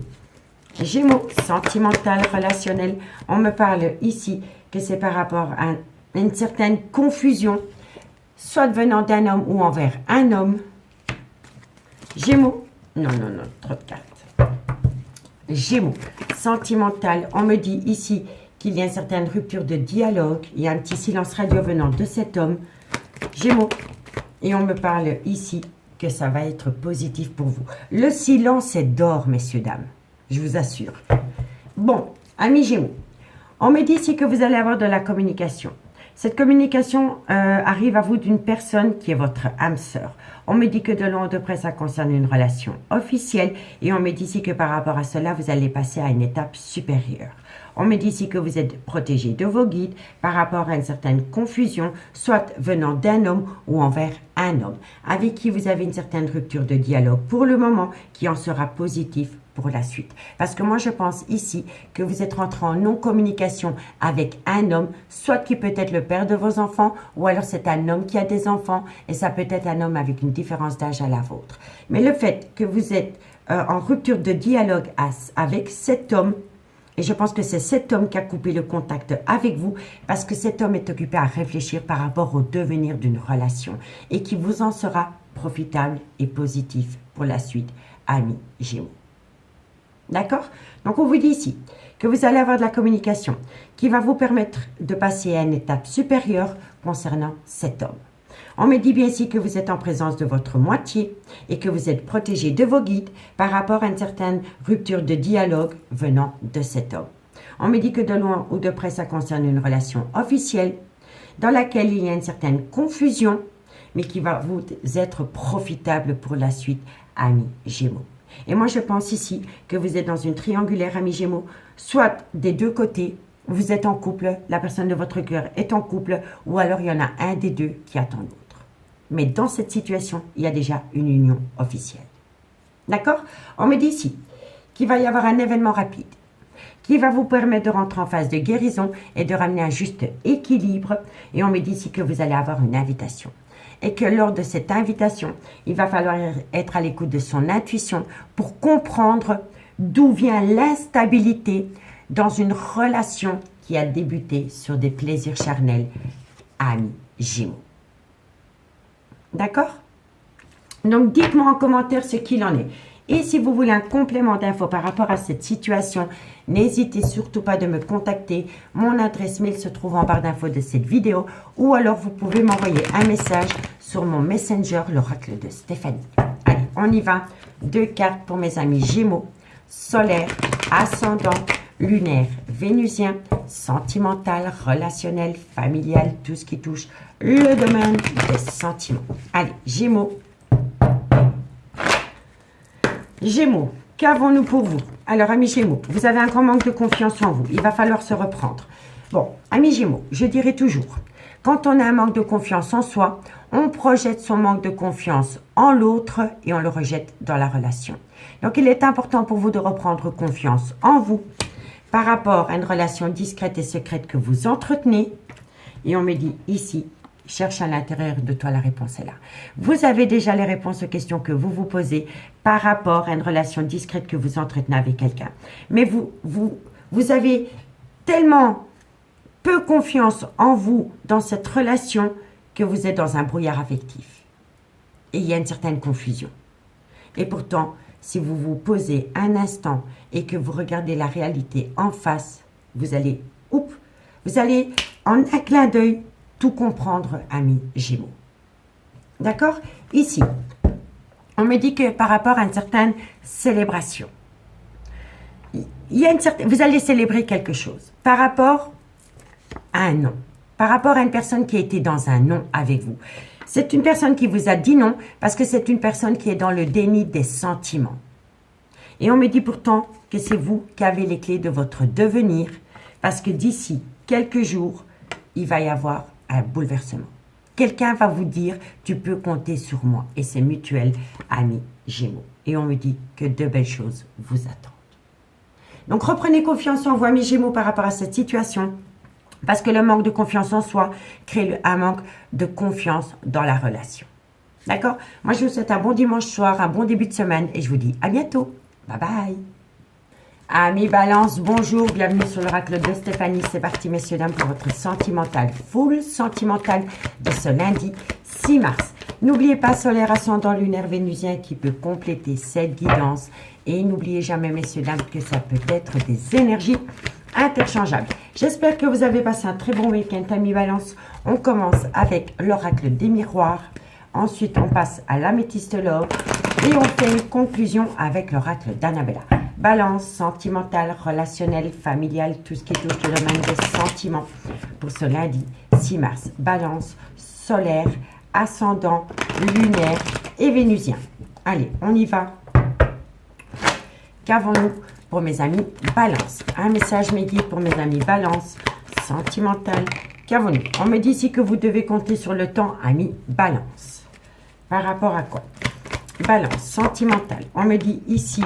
Gémeaux, sentimental, relationnel. On me parle ici que c'est par rapport à une certaine confusion, soit venant d'un homme ou envers un homme. Gémeaux, non, trop de cartes. Gémeaux, sentimental. On me dit ici qu'il y a une certaine rupture de dialogue. Il y a un petit silence radio venant de cet homme. Gémeaux. Et on me parle ici que ça va être positif pour vous. Le silence est d'or, messieurs, dames. Je vous assure. Bon, amis Gémeaux, on me dit ici que vous allez avoir de la communication. Cette communication arrive à vous d'une personne qui est votre âme sœur. On me dit que de loin ou de près, ça concerne une relation officielle. Et on me dit ici que par rapport à cela, vous allez passer à une étape supérieure. On me dit ici que vous êtes protégé de vos guides par rapport à une certaine confusion, soit venant d'un homme ou envers un homme, avec qui vous avez une certaine rupture de dialogue pour le moment, qui en sera positif pour la suite. Parce que moi, je pense ici que vous êtes rentré en non-communication avec un homme, soit qui peut être le père de vos enfants, ou alors c'est un homme qui a des enfants, et ça peut être un homme avec une différence d'âge à la vôtre. Mais le fait que vous êtes en rupture de dialogue avec cet homme, et je pense que c'est cet homme qui a coupé le contact avec vous parce que cet homme est occupé à réfléchir par rapport au devenir d'une relation et qui vous en sera profitable et positif pour la suite, amis Gémeaux. D'accord? Donc, on vous dit ici que vous allez avoir de la communication qui va vous permettre de passer à une étape supérieure concernant cet homme. On me dit bien ici que vous êtes en présence de votre moitié et que vous êtes protégé de vos guides par rapport à une certaine rupture de dialogue venant de cet homme. On me dit que de loin ou de près, ça concerne une relation officielle dans laquelle il y a une certaine confusion, mais qui va vous être profitable pour la suite, amis Gémeaux. Et moi, je pense ici que vous êtes dans une triangulaire, amis Gémeaux, soit des deux côtés, vous êtes en couple, la personne de votre cœur est en couple, ou alors il y en a un des deux qui attend l'autre. Mais dans cette situation, il y a déjà une union officielle. D'accord? On me dit ici qu'il va y avoir un événement rapide qui va vous permettre de rentrer en phase de guérison et de ramener un juste équilibre. Et on me dit ici que vous allez avoir une invitation. Et que lors de cette invitation, il va falloir être à l'écoute de son intuition pour comprendre d'où vient l'instabilité dans une relation qui a débuté sur des plaisirs charnels, amis Gémeaux. D'accord? Donc, dites-moi en commentaire ce qu'il en est. Et si vous voulez un complément d'infos par rapport à cette situation, n'hésitez surtout pas de me contacter. Mon adresse mail se trouve en barre d'infos de cette vidéo. Ou alors, vous pouvez m'envoyer un message sur mon Messenger, l'oracle de Stéphanie. Allez, on y va. 2 cartes pour mes amis Gémeaux, solaire, ascendant, lunaire, vénusien, sentimental, relationnel, familial, tout ce qui touche le domaine des sentiments. Allez, Gémeaux. Gémeaux, qu'avons-nous pour vous? Alors, amis Gémeaux, vous avez un grand manque de confiance en vous. Il va falloir se reprendre. Bon, amis Gémeaux, je dirais toujours, quand on a un manque de confiance en soi, on projette son manque de confiance en l'autre et on le rejette dans la relation. Donc, il est important pour vous de reprendre confiance en vous par rapport à une relation discrète et secrète que vous entretenez. Et on me dit ici, cherche à l'intérieur de toi, la réponse est là. Vous avez déjà les réponses aux questions que vous vous posez par rapport à une relation discrète que vous entretenez avec quelqu'un. Mais vous avez tellement peu confiance en vous dans cette relation que vous êtes dans un brouillard affectif. Et il y a une certaine confusion. Et pourtant, si vous vous posez un instant et que vous regardez la réalité en face, vous allez en un clin d'œil tout comprendre, amis Gémeaux. D'accord? Ici, on me dit que par rapport à une certaine célébration, vous allez célébrer quelque chose par rapport à un non, par rapport à une personne qui a été dans un non avec vous. C'est une personne qui vous a dit non parce que c'est une personne qui est dans le déni des sentiments. Et on me dit pourtant que c'est vous qui avez les clés de votre devenir parce que d'ici quelques jours, il va y avoir un bouleversement. Quelqu'un va vous dire, tu peux compter sur moi. Et c'est mutuel, amis Gémeaux. Et on me dit que de belles choses vous attendent. Donc reprenez confiance en vous, amis Gémeaux, par rapport à cette situation. Parce que le manque de confiance en soi crée un manque de confiance dans la relation. D'accord? Moi, je vous souhaite un bon dimanche soir, un bon début de semaine. Et je vous dis à bientôt. Bye bye. Amis Balance, bonjour, bienvenue sur l'oracle de Stéphanie. C'est parti, messieurs, dames, pour votre sentimental, full sentimental de ce lundi 6 mars. N'oubliez pas solaire, ascendant lunaire vénusien qui peut compléter cette guidance. Et n'oubliez jamais, messieurs, dames, que ça peut être des énergies interchangeables. J'espère que vous avez passé un très bon week-end, amis Balance. On commence avec l'oracle des miroirs. Ensuite, on passe à l'améthyste love. Et on fait une conclusion avec l'oracle d'Annabella. Balance, sentimentale, relationnelle, familiale, tout ce qui touche le domaine des sentiments pour ce lundi 6 mars. Balance, solaire, ascendant, lunaire et vénusien. Allez, on y va. Qu'avons-nous pour mes amis Balance? Un message mes guides pour mes amis Balance, sentimental. Qu'avons-nous? On me dit ici que vous devez compter sur le temps, amis Balance. Par rapport à quoi? Balance, sentimental. On me dit ici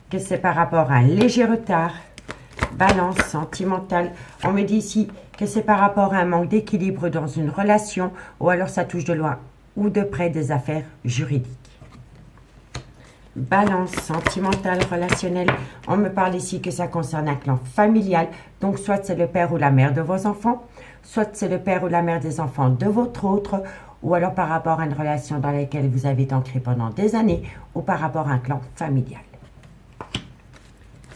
que c'est par rapport à un léger retard. Balance, sentimental. On me dit ici que c'est par rapport à un manque d'équilibre dans une relation ou alors ça touche de loin ou de près des affaires juridiques. Balance, sentimental, relationnel. On me parle ici que ça concerne un clan familial. Donc, soit c'est le père ou la mère de vos enfants, soit c'est le père ou la mère des enfants de votre autre, ou alors par rapport à une relation dans laquelle vous avez été ancré pendant des années, ou par rapport à un clan familial.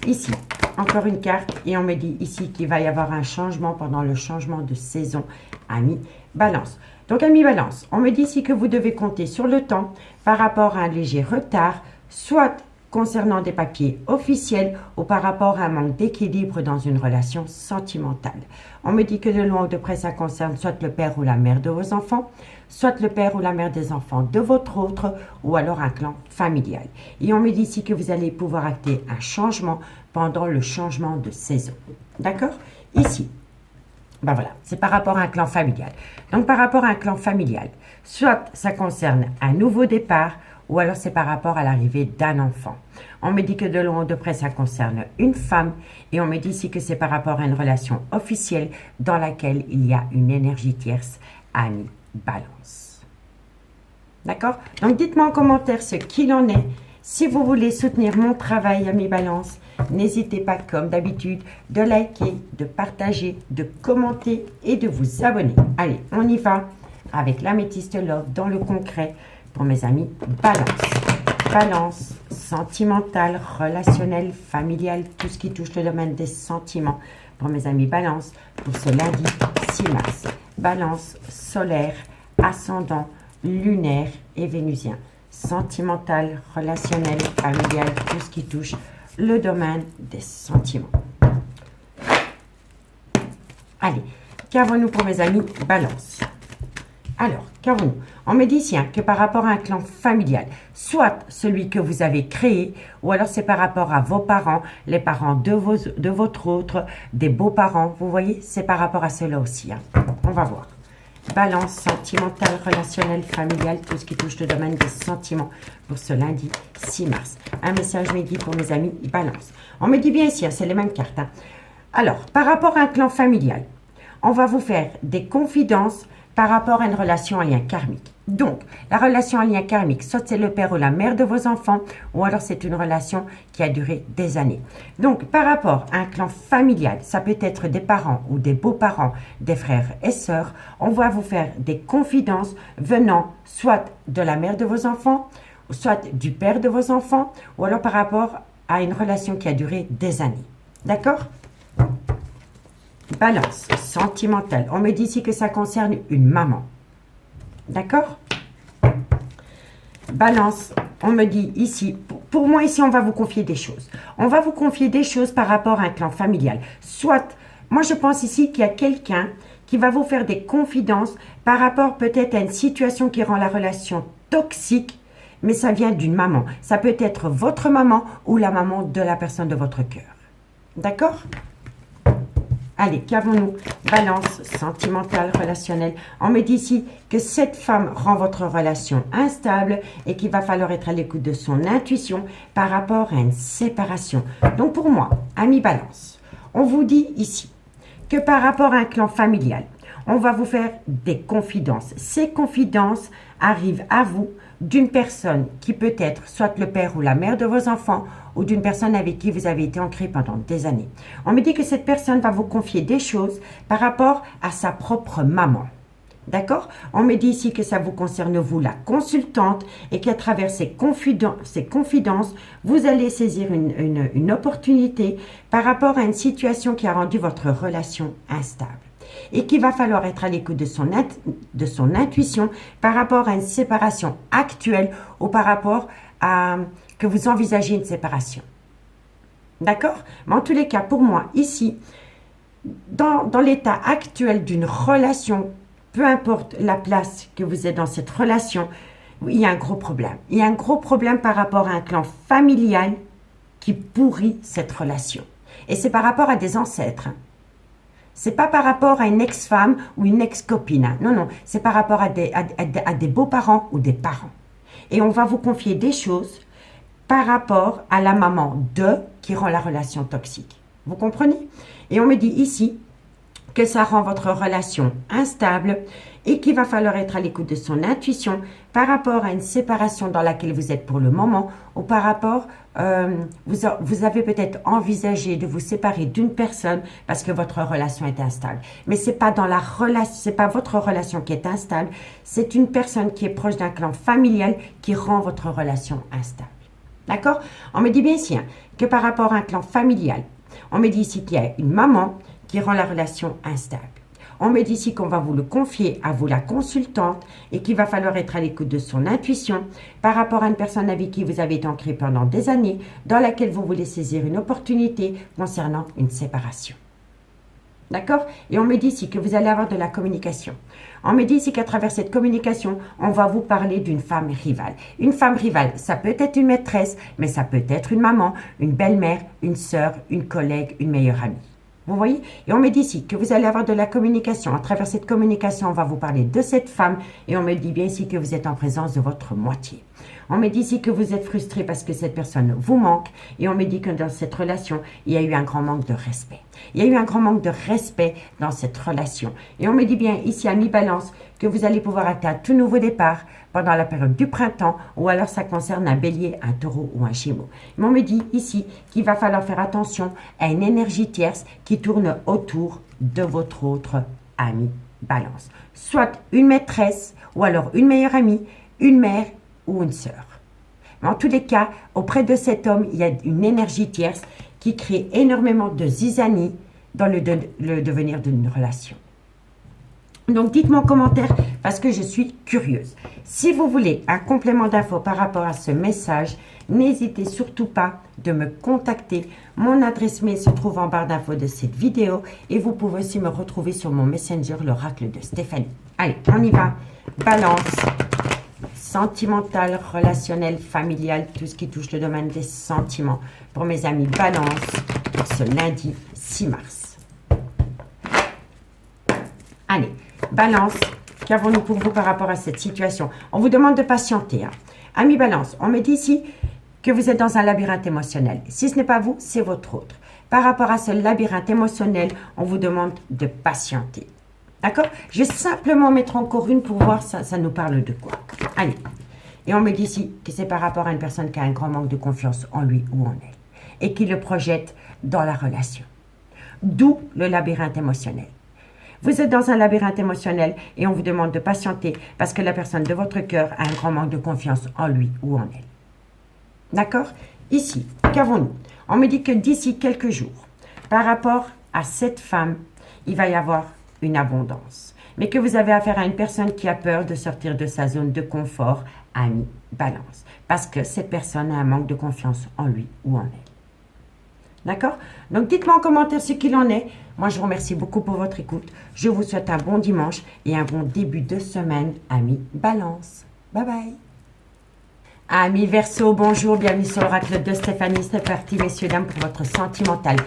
Ici, encore une carte, et on me dit ici qu'il va y avoir un changement pendant le changement de saison, amis Balance. Donc, amis Balance, on me dit ici que vous devez compter sur le temps par rapport à un léger retard, soit concernant des papiers officiels ou par rapport à un manque d'équilibre dans une relation sentimentale. On me dit que de loin ou de près, ça concerne soit le père ou la mère de vos enfants, soit le père ou la mère des enfants de votre autre, ou alors un clan familial. Et on me dit ici que vous allez pouvoir acter un changement pendant le changement de saison. D'accord? Ici, ben voilà, c'est par rapport à un clan familial. Donc, par rapport à un clan familial, soit ça concerne un nouveau départ, ou alors c'est par rapport à l'arrivée d'un enfant. On me dit que de loin ou de près, ça concerne une femme. Et on me dit ici que c'est par rapport à une relation officielle dans laquelle il y a une énergie tierce, amis Balance. D'accord? Donc, dites-moi en commentaire ce qu'il en est. Si vous voulez soutenir mon travail, amis Balance, n'hésitez pas, comme d'habitude, de liker, de partager, de commenter et de vous abonner. Allez, on y va avec l'améthyste love dans le concret pour mes amis Balance. Balance, sentimental, relationnel, familial, tout ce qui touche le domaine des sentiments pour mes amis Balance pour ce lundi 6 mars. Balance, solaire, ascendant, lunaire et vénusien. Sentimental, relationnel, familial, tout ce qui touche le domaine des sentiments. Allez, qu'avons-nous pour mes amis Balance? Alors, qu'avons-nous? On me dit ici que par rapport à un clan familial, soit celui que vous avez créé, ou alors c'est par rapport à vos parents, les parents de votre autre, des beaux-parents. Vous voyez, c'est par rapport à cela aussi. On va voir. Balance, sentimental, relationnel, familial, tout ce qui touche le domaine des sentiments pour ce lundi 6 mars. Un message mes guides pour mes amis Balance. On me dit bien ici, c'est les mêmes cartes. Alors, par rapport à un clan familial, on va vous faire des confidences par rapport à une relation en lien karmique. Donc, la relation en lien karmique, soit c'est le père ou la mère de vos enfants, ou alors c'est une relation qui a duré des années. Donc, par rapport à un clan familial, ça peut être des parents ou des beaux-parents, des frères et sœurs, on va vous faire des confidences venant soit de la mère de vos enfants, soit du père de vos enfants, ou alors par rapport à une relation qui a duré des années. D'accord ? Balance, sentimentale. On me dit ici que ça concerne une maman. D'accord? Balance, on me dit ici, pour moi ici on va vous confier des choses. On va vous confier des choses par rapport à un clan familial. Soit, moi je pense ici qu'il y a quelqu'un qui va vous faire des confidences par rapport peut-être à une situation qui rend la relation toxique, mais ça vient d'une maman. Ça peut être votre maman ou la maman de la personne de votre cœur. D'accord? Allez, qu'avons-nous? Balance, sentimentale, relationnelle. On me dit ici que cette femme rend votre relation instable et qu'il va falloir être à l'écoute de son intuition par rapport à une séparation. Donc pour moi, ami Balance, on vous dit ici que par rapport à un clan familial, on va vous faire des confidences. Ces confidences arrivent à vous d'une personne qui peut être soit le père ou la mère de vos enfants ou d'une personne avec qui vous avez été ancré pendant des années. On me dit que cette personne va vous confier des choses par rapport à sa propre maman. D'accord? On me dit ici que ça vous concerne vous, la consultante, et qu'à travers ces confidences, vous allez saisir une opportunité par rapport à une situation qui a rendu votre relation instable. Et qu'il va falloir être à l'écoute de son intuition par rapport à une séparation actuelle ou par rapport à que vous envisagez une séparation. D'accord? Mais en tous les cas, pour moi, ici, dans l'état actuel d'une relation, peu importe la place que vous êtes dans cette relation, il y a un gros problème. Il y a un gros problème par rapport à un clan familial qui pourrit cette relation. Et c'est par rapport à des ancêtres. C'est pas par rapport à une ex-femme ou une ex-copine. Non, non, c'est par rapport à des beaux-parents ou des parents. Et on va vous confier des choses par rapport à la maman de qui rend la relation toxique. Vous comprenez? Et on me dit ici que ça rend votre relation instable et qu'il va falloir être à l'écoute de son intuition par rapport à une séparation dans laquelle vous êtes pour le moment ou par rapport, vous avez peut-être envisagé de vous séparer d'une personne parce que votre relation est instable. Mais c'est pas dans la relation, c'est pas votre relation qui est instable, c'est une personne qui est proche d'un clan familial qui rend votre relation instable. D'accord? On me dit bien ici que par rapport à un clan familial, on me dit ici qu'il y a une maman qui rend la relation instable. On me dit ici qu'on va vous le confier à vous, la consultante, et qu'il va falloir être à l'écoute de son intuition par rapport à une personne avec qui vous avez été ancré pendant des années, dans laquelle vous voulez saisir une opportunité concernant une séparation. D'accord? Et on me dit ici que vous allez avoir de la communication. On me dit ici qu'à travers cette communication, on va vous parler d'une femme rivale. Une femme rivale, ça peut être une maîtresse, mais ça peut être une maman, une belle-mère, une sœur, une collègue, une meilleure amie. Vous voyez? Et on me dit ici que vous allez avoir de la communication. À travers cette communication, on va vous parler de cette femme et on me dit bien ici que vous êtes en présence de votre moitié. On me dit ici que vous êtes frustré parce que cette personne vous manque et on me dit que dans cette relation, il y a eu un grand manque de respect. Il y a eu un grand manque de respect dans cette relation. Et on me dit bien ici à mi-balance que vous allez pouvoir atteindre un tout nouveau départ pendant la période du printemps ou alors ça concerne un bélier, un taureau ou un gémeaux. Mais on me dit ici qu'il va falloir faire attention à une énergie tierce qui tourne autour de votre autre ami balance. Soit une maîtresse ou alors une meilleure amie, une mère ou une sœur. Mais en tous les cas, auprès de cet homme, il y a une énergie tierce qui crée énormément de zizanie dans le devenir d'une relation. Donc, dites-moi en commentaire parce que je suis curieuse. Si vous voulez un complément d'infos par rapport à ce message, n'hésitez surtout pas de me contacter. Mon adresse mail se trouve en barre d'infos de cette vidéo et vous pouvez aussi me retrouver sur mon Messenger, l'oracle de Stéphanie. Allez, on y va. Balance, sentimental, relationnel, familial, tout ce qui touche le domaine des sentiments. Pour mes amis Balance, pour ce lundi 6 mars. Allez. Balance, qu'avons-nous pour vous par rapport à cette situation? On vous demande de patienter. Ami Balance, on me dit ici que vous êtes dans un labyrinthe émotionnel. Si ce n'est pas vous, c'est votre autre. Par rapport à ce labyrinthe émotionnel, on vous demande de patienter. D'accord? Je vais simplement mettre encore une pour voir ça nous parle de quoi. Allez. Et on me dit ici que c'est par rapport à une personne qui a un grand manque de confiance en lui ou en elle et qui le projette dans la relation. D'où le labyrinthe émotionnel. Vous êtes dans un labyrinthe émotionnel et on vous demande de patienter parce que la personne de votre cœur a un grand manque de confiance en lui ou en elle. D'accord? Ici, qu'avons-nous? On me dit que d'ici quelques jours, par rapport à cette femme, il va y avoir une abondance. Mais que vous avez affaire à une personne qui a peur de sortir de sa zone de confort, ami, balance. Parce que cette personne a un manque de confiance en lui ou en elle. D'accord? Donc, dites-moi en commentaire ce qu'il en est. Moi, je vous remercie beaucoup pour votre écoute. Je vous souhaite un bon dimanche et un bon début de semaine, amis Balance. Bye bye. Amis Verseau, bonjour. Bienvenue sur l'oracle de Stéphanie. C'est parti, messieurs, dames, pour votre sentimental.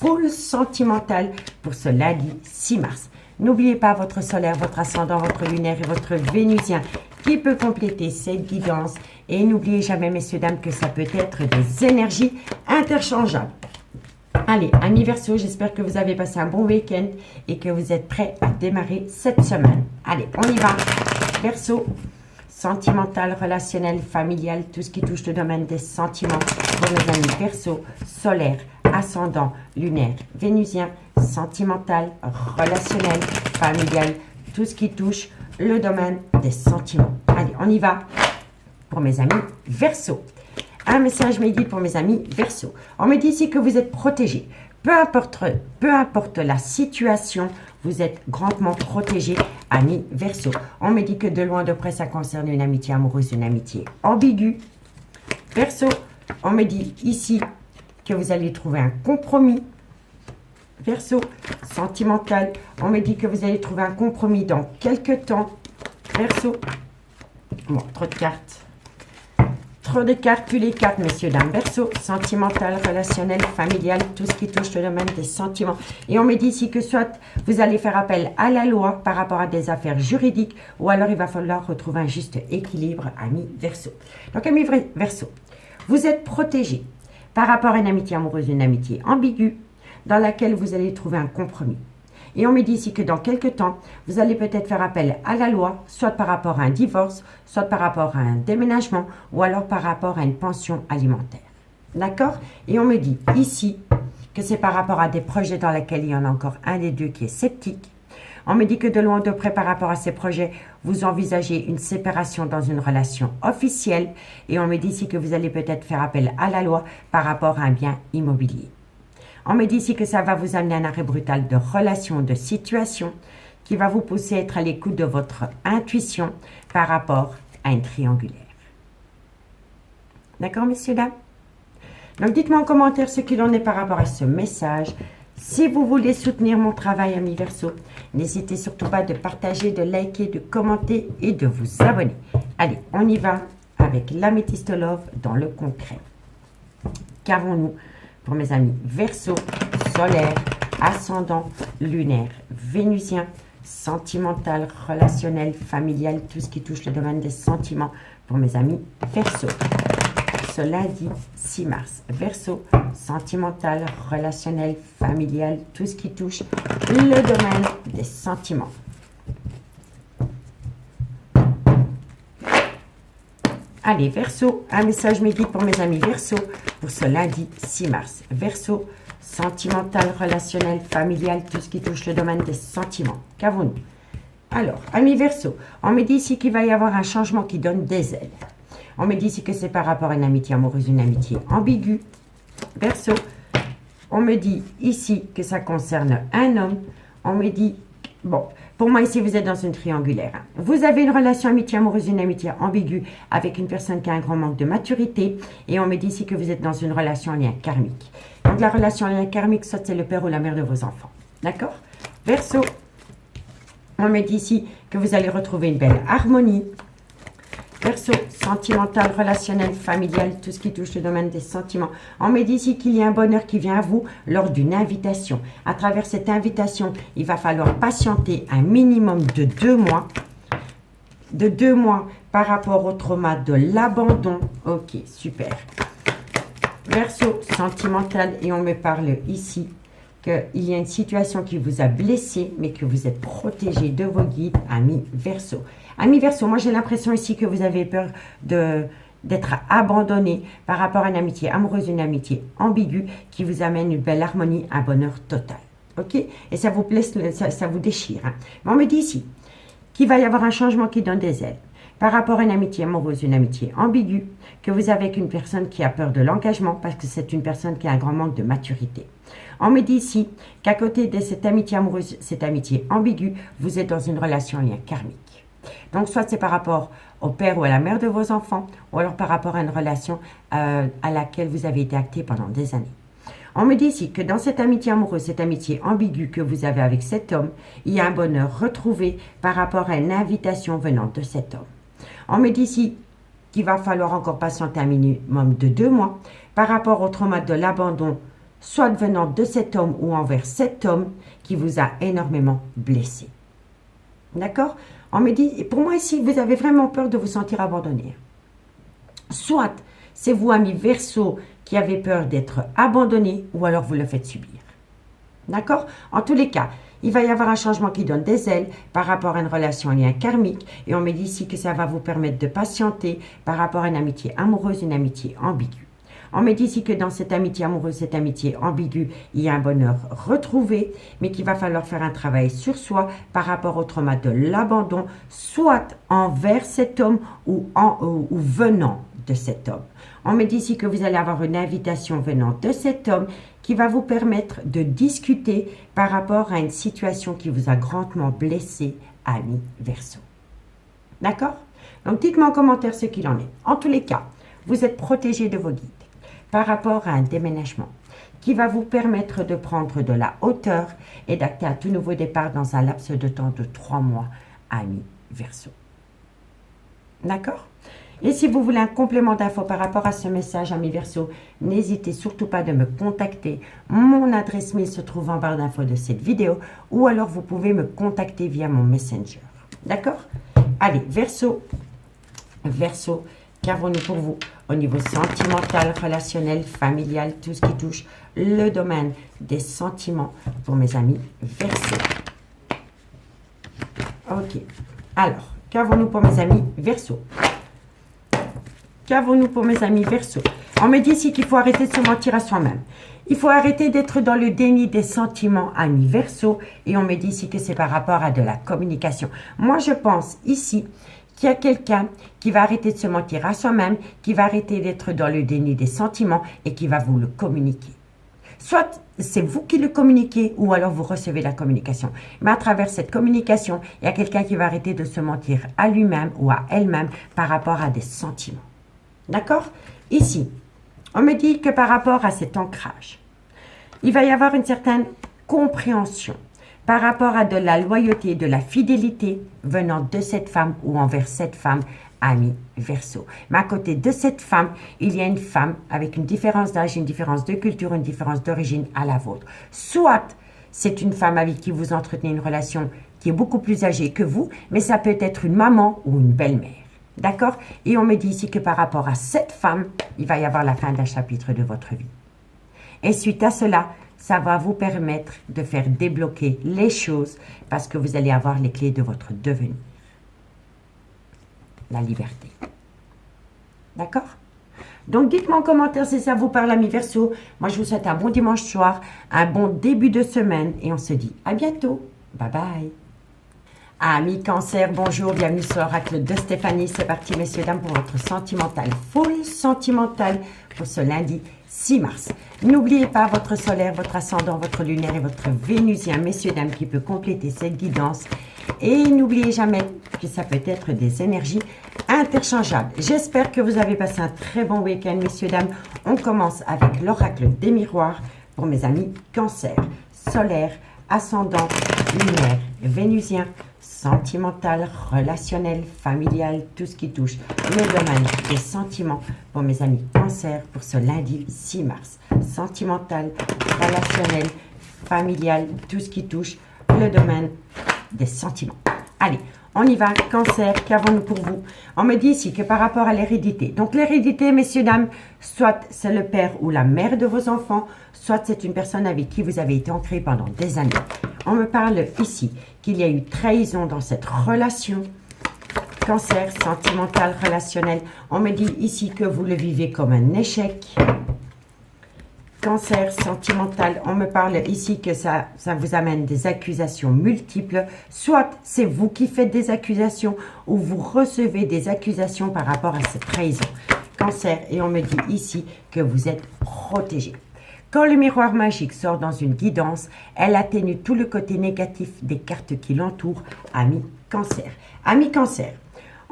Full sentimental pour ce lundi 6 mars. N'oubliez pas votre solaire, votre ascendant, votre lunaire et votre vénusien qui peut compléter cette guidance. Et n'oubliez jamais, messieurs, dames, que ça peut être des énergies interchangeables. Allez, amis Verseau, j'espère que vous avez passé un bon week-end et que vous êtes prêts à démarrer cette semaine. Allez, on y va. Verseau, sentimental, relationnel, familial, tout ce qui touche le domaine des sentiments pour mes amis Verseau, solaire, ascendant, lunaire, vénusien, sentimental, relationnel, familial, tout ce qui touche le domaine des sentiments. Allez, on y va pour mes amis Verseau. Un message me dit pour mes amis Verseau. On me dit ici que vous êtes protégés. Peu importe la situation, vous êtes grandement protégés, amis Verseau. On me dit que de loin de près, ça concerne une amitié amoureuse, une amitié ambiguë. Verseau, on me dit ici que vous allez trouver un compromis. Verseau, sentimental, on me dit que vous allez trouver un compromis dans quelques temps. Verseau, bon, trop de cartes. Trop de cartes, plus les cartes, messieurs, dames. Verseau, sentimental, relationnel, familial, tout ce qui touche le domaine des sentiments. Et on me dit ici que soit vous allez faire appel à la loi par rapport à des affaires juridiques, ou alors il va falloir retrouver un juste équilibre, amis Verseau. Donc, amis Verseau, vous êtes protégés par rapport à une amitié amoureuse, une amitié ambiguë, dans laquelle vous allez trouver un compromis. Et on me dit ici que dans quelques temps, vous allez peut-être faire appel à la loi, soit par rapport à un divorce, soit par rapport à un déménagement, ou alors par rapport à une pension alimentaire. D'accord? Et on me dit ici que c'est par rapport à des projets dans lesquels il y en a encore un des deux qui est sceptique. On me dit que de loin de près par rapport à ces projets, vous envisagez une séparation dans une relation officielle. Et on me dit ici que vous allez peut-être faire appel à la loi par rapport à un bien immobilier. On me dit ici que ça va vous amener à un arrêt brutal de relation, de situation, qui va vous pousser à être à l'écoute de votre intuition par rapport à une triangulaire. D'accord, messieurs, dames? Donc, dites-moi en commentaire ce qu'il en est par rapport à ce message. Si vous voulez soutenir mon travail, amis Verseau, n'hésitez surtout pas de partager, de liker, de commenter et de vous abonner. Allez, on y va avec l'améthyste love dans le concret. Qu'avons-nous pour mes amis Verseau, solaire, ascendant, lunaire, vénusien, sentimental, relationnel, familial, tout ce qui touche le domaine des sentiments pour mes amis Verseau. Ce lundi 6 mars, Verseau, sentimental, relationnel, familial, tout ce qui touche le domaine des sentiments. Allez, Verseau, un message me guide pour mes amis Verseau pour ce lundi 6 mars. Verseau, sentimental, relationnel, familial, tout ce qui touche le domaine des sentiments. Qu'avons-nous? Alors, amis Verseau, on me dit ici qu'il va y avoir un changement qui donne des ailes. On me dit ici que c'est par rapport à une amitié amoureuse, une amitié ambiguë. Verseau, on me dit ici que ça concerne un homme. On me dit, bon, pour moi ici vous êtes dans une triangulaire. Vous avez une relation amitié amoureuse, une amitié ambiguë avec une personne qui a un grand manque de maturité. Et on me dit ici que vous êtes dans une relation en lien karmique. Donc la relation en lien karmique, soit c'est le père ou la mère de vos enfants. D'accord? Verseau, on me dit ici que vous allez retrouver une belle harmonie. Verseau, sentimental, relationnel, familial, tout ce qui touche le domaine des sentiments. On me dit ici qu'il y a un bonheur qui vient à vous lors d'une invitation. À travers cette invitation, il va falloir patienter un minimum de 2 mois. De 2 mois par rapport au trauma de l'abandon. Ok, super. Verseau, sentimental, et on me parle ici qu'il y a une situation qui vous a blessé, mais que vous êtes protégé de vos guides, amis Verseau. Amis Verseau, moi j'ai l'impression ici que vous avez peur d'être abandonné par rapport à une amitié amoureuse, une amitié ambiguë qui vous amène une belle harmonie, un bonheur total. Ok? Et ça vous blesse, ça vous déchire. Hein? Mais on me dit ici qu'il va y avoir un changement qui donne des ailes par rapport à une amitié amoureuse, une amitié ambiguë, que vous avez avec une personne qui a peur de l'engagement parce que c'est une personne qui a un grand manque de maturité. On me dit ici qu'à côté de cette amitié amoureuse, cette amitié ambiguë, vous êtes dans une relation lien karmique. Donc, soit c'est par rapport au père ou à la mère de vos enfants, ou alors par rapport à une relation à laquelle vous avez été acté pendant des années. On me dit ici que dans cette amitié amoureuse, cette amitié ambiguë que vous avez avec cet homme, il y a un bonheur retrouvé par rapport à une invitation venant de cet homme. On me dit ici qu'il va falloir encore patienter un minimum de 2 mois par rapport au trauma de l'abandon, soit venant de cet homme ou envers cet homme qui vous a énormément blessé. D'accord? On me dit, pour moi ici, vous avez vraiment peur de vous sentir abandonné. Soit c'est vous, amis Verseau, qui avez peur d'être abandonné, ou alors vous le faites subir. D'accord? En tous les cas, il va y avoir un changement qui donne des ailes par rapport à une relation en lien karmique. Et on me dit ici que ça va vous permettre de patienter par rapport à une amitié amoureuse, une amitié ambiguë. On me dit ici que dans cette amitié amoureuse, cette amitié ambiguë, il y a un bonheur retrouvé, mais qu'il va falloir faire un travail sur soi par rapport au trauma de l'abandon, soit envers cet homme ou venant de cet homme. On me dit ici que vous allez avoir une invitation venant de cet homme qui va vous permettre de discuter par rapport à une situation qui vous a grandement blessé, ami Verseau. D'accord? Donc, dites-moi en commentaire ce qu'il en est. En tous les cas, vous êtes protégé de vos guides par rapport à un déménagement qui va vous permettre de prendre de la hauteur et d'acter un tout nouveau départ dans un laps de temps de 3 mois, ami Verseau. D'accord? Et si vous voulez un complément d'infos par rapport à ce message, ami Verseau, n'hésitez surtout pas de me contacter. Mon adresse mail se trouve en barre d'infos de cette vidéo ou alors vous pouvez me contacter via mon Messenger. D'accord? Allez, Verseau, qu'avons-nous pour vous au niveau sentimental, relationnel, familial, tout ce qui touche le domaine des sentiments pour mes amis Verseau. Ok. Alors, qu'avons-nous pour mes amis Verseau? Qu'avons-nous pour mes amis Verseau? On me dit ici qu'il faut arrêter de se mentir à soi-même. Il faut arrêter d'être dans le déni des sentiments, amis Verseau. Et on me dit ici que c'est par rapport à de la communication. Moi, je pense ici qu'il y a quelqu'un qui va arrêter de se mentir à soi-même, qui va arrêter d'être dans le déni des sentiments et qui va vous le communiquer. Soit c'est vous qui le communiquez ou alors vous recevez la communication. Mais à travers cette communication, il y a quelqu'un qui va arrêter de se mentir à lui-même ou à elle-même par rapport à des sentiments. D'accord? Ici, on me dit que par rapport à cet ancrage, il va y avoir une certaine compréhension par rapport à de la loyauté, de la fidélité venant de cette femme ou envers cette femme, ami Verseau. Mais à côté de cette femme, il y a une femme avec une différence d'âge, une différence de culture, une différence d'origine à la vôtre. Soit c'est une femme avec qui vous entretenez une relation qui est beaucoup plus âgée que vous, mais ça peut être une maman ou une belle-mère. D'accord? Et on me dit ici que par rapport à cette femme, il va y avoir la fin d'un chapitre de votre vie. Et suite à cela, ça va vous permettre de faire débloquer les choses parce que vous allez avoir les clés de votre devenir. La liberté. D'accord? Donc, dites-moi en commentaire si ça vous parle, ami Verseau. Moi, je vous souhaite un bon dimanche soir, un bon début de semaine et on se dit à bientôt. Bye bye. Amis Cancer, bonjour, bienvenue sur l'oracle de Stéphanie. C'est parti, messieurs, dames, pour votre sentimental, full sentimental pour ce lundi 6 mars. N'oubliez pas votre solaire, votre ascendant, votre lunaire et votre vénusien, messieurs, dames, qui peut compléter cette guidance. Et n'oubliez jamais que ça peut être des énergies interchangeables. J'espère que vous avez passé un très bon week-end, messieurs, dames. On commence avec l'oracle des miroirs pour mes amis Cancer, solaire, ascendant, lunaire, vénusien, sentimental, relationnel, familial, tout ce qui touche le domaine des sentiments pour mes amis Cancer pour ce lundi 6 mars. Sentimental, relationnel, familial, tout ce qui touche le domaine des sentiments. Allez, On y va, cancer, qu'avons-nous pour vous? On me dit ici que par rapport à l'hérédité. Donc l'hérédité, messieurs, dames, soit c'est le père ou la mère de vos enfants, soit c'est une personne avec qui vous avez été ancré pendant des années. On me parle ici qu'il y a eu trahison dans cette relation. Cancer, sentimental, relationnel. On me dit ici que vous le vivez comme un échec. Cancer sentimental, on me parle ici que ça vous amène des accusations multiples. Soit c'est vous qui faites des accusations ou vous recevez des accusations par rapport à cette trahison. Cancer, et on me dit ici que vous êtes protégé. Quand le miroir magique sort dans une guidance, elle atténue tout le côté négatif des cartes qui l'entourent. Ami Cancer. Ami Cancer.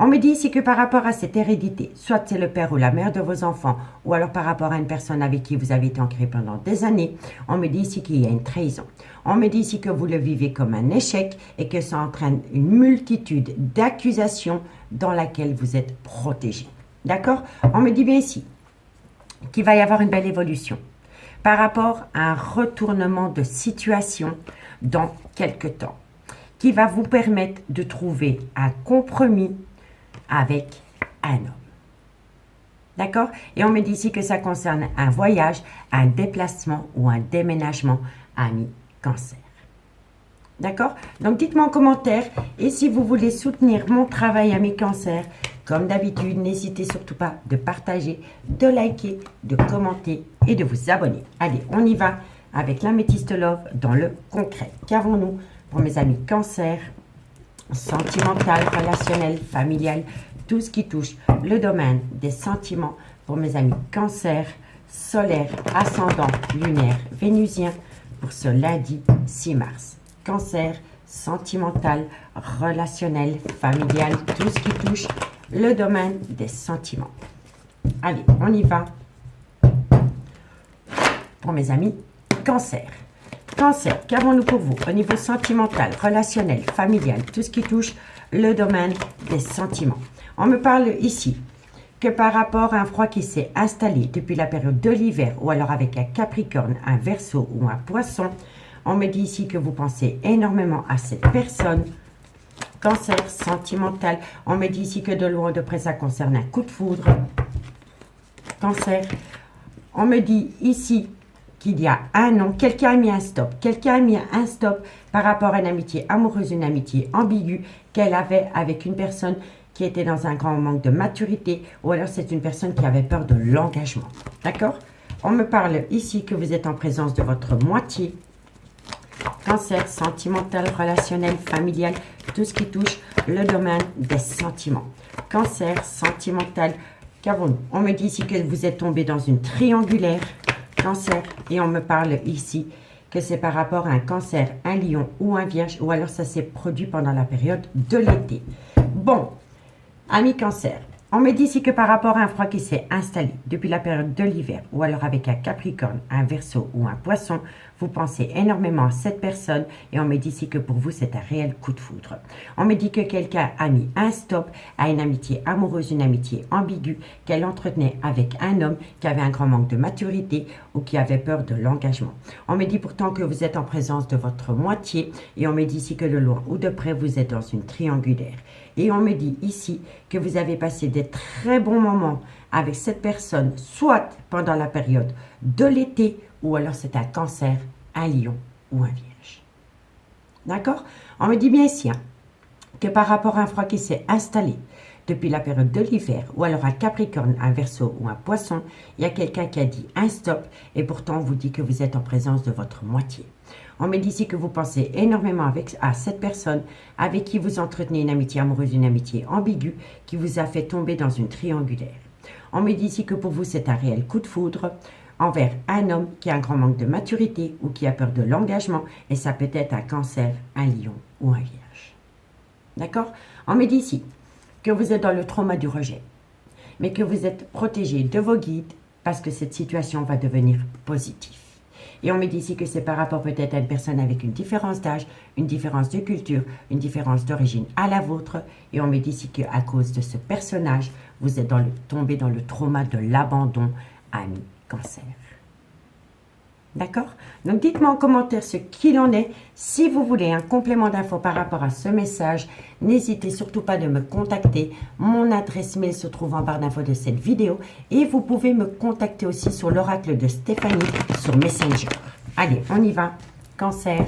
On me dit ici que par rapport à cette hérédité, soit c'est le père ou la mère de vos enfants, ou alors par rapport à une personne avec qui vous avez été ancré pendant des années, on me dit ici qu'il y a une trahison. On me dit ici que vous le vivez comme un échec et que ça entraîne une multitude d'accusations dans laquelle vous êtes protégé. D'accord? On me dit bien ici qu'il va y avoir une belle évolution par rapport à un retournement de situation dans quelques temps qui va vous permettre de trouver un compromis avec un homme. D'accord? Et on me dit ici que ça concerne un voyage, un déplacement ou un déménagement, ami Cancer. D'accord? Donc dites-moi en commentaire, et si vous voulez soutenir mon travail, ami Cancer, comme d'habitude, n'hésitez surtout pas de partager, de liker, de commenter et de vous abonner. Allez, on y va avec l'améthyste love dans le concret. Qu'avons-nous pour mes amis Cancer? Sentimental, relationnel, familial, tout ce qui touche le domaine des sentiments pour mes amis Cancer, solaire, ascendant, lunaire, vénusien pour ce lundi 6 mars. Cancer, sentimental, relationnel, familial, tout ce qui touche le domaine des sentiments. Allez, on y va pour mes amis Cancer. Cancer, qu'avons-nous pour vous au niveau sentimental, relationnel, familial, tout ce qui touche le domaine des sentiments? On me parle ici que par rapport à un froid qui s'est installé depuis la période de l'hiver ou alors avec un Capricorne, un Verseau ou un Poisson, on me dit ici que vous pensez énormément à cette personne. Cancer, sentimental, on me dit ici que de loin ou de près ça concerne un coup de foudre. Cancer, on me dit ici qu'il y a un an, quelqu'un a mis un stop. Quelqu'un a mis un stop par rapport à une amitié amoureuse, une amitié ambiguë qu'elle avait avec une personne qui était dans un grand manque de maturité ou alors c'est une personne qui avait peur de l'engagement. D'accord? On me parle ici que vous êtes en présence de votre moitié. Cancer, sentimental, relationnel, familial, tout ce qui touche le domaine des sentiments. Cancer, sentimental, qu'avons-nous? On me dit ici que vous êtes tombé dans une triangulaire. Cancer, et on me parle ici que c'est par rapport à un Cancer, un Lion ou un Vierge, ou alors ça s'est produit pendant la période de l'été. Bon, ami Cancer, on me dit ici que par rapport à un froid qui s'est installé depuis la période de l'hiver, ou alors avec un Capricorne, un Verseau ou un Poisson, vous pensez énormément à cette personne et on me dit ici que pour vous c'est un réel coup de foudre. On me dit que quelqu'un a mis un stop à une amitié amoureuse, une amitié ambiguë qu'elle entretenait avec un homme qui avait un grand manque de maturité ou qui avait peur de l'engagement. On me dit pourtant que vous êtes en présence de votre moitié et on me dit ici que de loin ou de près vous êtes dans une triangulaire. Et on me dit ici que vous avez passé des très bons moments avec cette personne, soit pendant la période de l'été, ou alors c'est un Cancer, un Lion ou un Vierge. D'accord? On me dit bien ici que par rapport à un froid qui s'est installé depuis la période de l'hiver, ou alors un Capricorne, un Verseau ou un Poisson, il y a quelqu'un qui a dit un stop, et pourtant on vous dit que vous êtes en présence de votre moitié. On me dit ici que vous pensez énormément à cette personne avec qui vous entretenez une amitié amoureuse, une amitié ambiguë qui vous a fait tomber dans une triangulaire. On me dit ici que pour vous c'est un réel coup de foudre envers un homme qui a un grand manque de maturité ou qui a peur de l'engagement et ça peut être un Cancer, un Lion ou un Vierge. D'accord? On me dit ici que vous êtes dans le trauma du rejet, mais que vous êtes protégé de vos guides parce que cette situation va devenir positive. Et on me dit ici que c'est par rapport peut-être à une personne avec une différence d'âge, une différence de culture, une différence d'origine à la vôtre. Et on me dit ici qu'à cause de ce personnage, vous êtes tombé dans le trauma de l'abandon, ami Cancer. D'accord? Donc, dites-moi en commentaire ce qu'il en est. Si vous voulez un complément d'infos par rapport à ce message, n'hésitez surtout pas de me contacter. Mon adresse mail se trouve en barre d'infos de cette vidéo. Et vous pouvez me contacter aussi sur l'oracle de Stéphanie sur Messenger. Allez, on y va. Cancer,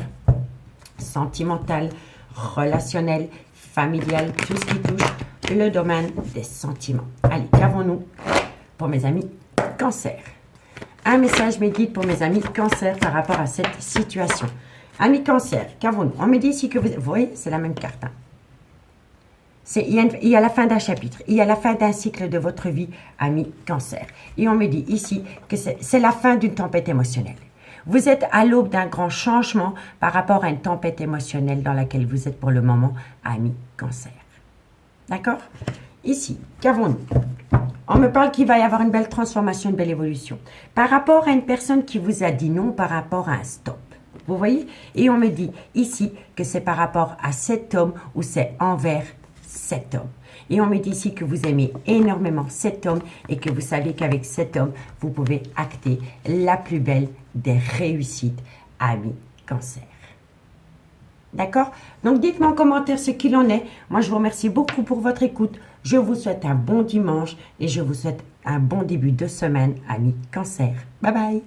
sentimental, relationnel, familial, tout ce qui touche le domaine des sentiments. Allez, qu'avons-nous pour mes amis Cancer? Un message me guide pour mes amis Cancer par rapport à cette situation. Amis Cancer, qu'avons-nous? On me dit ici que vous voyez, c'est la même carte. Hein. Il y a la fin d'un chapitre, il y a la fin d'un cycle de votre vie, amis Cancer. Et on me dit ici que c'est la fin d'une tempête émotionnelle. Vous êtes à l'aube d'un grand changement par rapport à une tempête émotionnelle dans laquelle vous êtes pour le moment, amis Cancer. D'accord? Ici, qu'avons-nous? On me parle qu'il va y avoir une belle transformation, une belle évolution. Par rapport à une personne qui vous a dit non par rapport à un stop. Vous voyez? Et on me dit ici que c'est par rapport à cet homme ou c'est envers cet homme. Et on me dit ici que vous aimez énormément cet homme et que vous savez qu'avec cet homme, vous pouvez acter la plus belle des réussites, amis Cancer. D'accord? Donc, dites-moi en commentaire ce qu'il en est. Moi, je vous remercie beaucoup pour votre écoute. Je vous souhaite un bon dimanche et je vous souhaite un bon début de semaine, amis Cancer. Bye bye!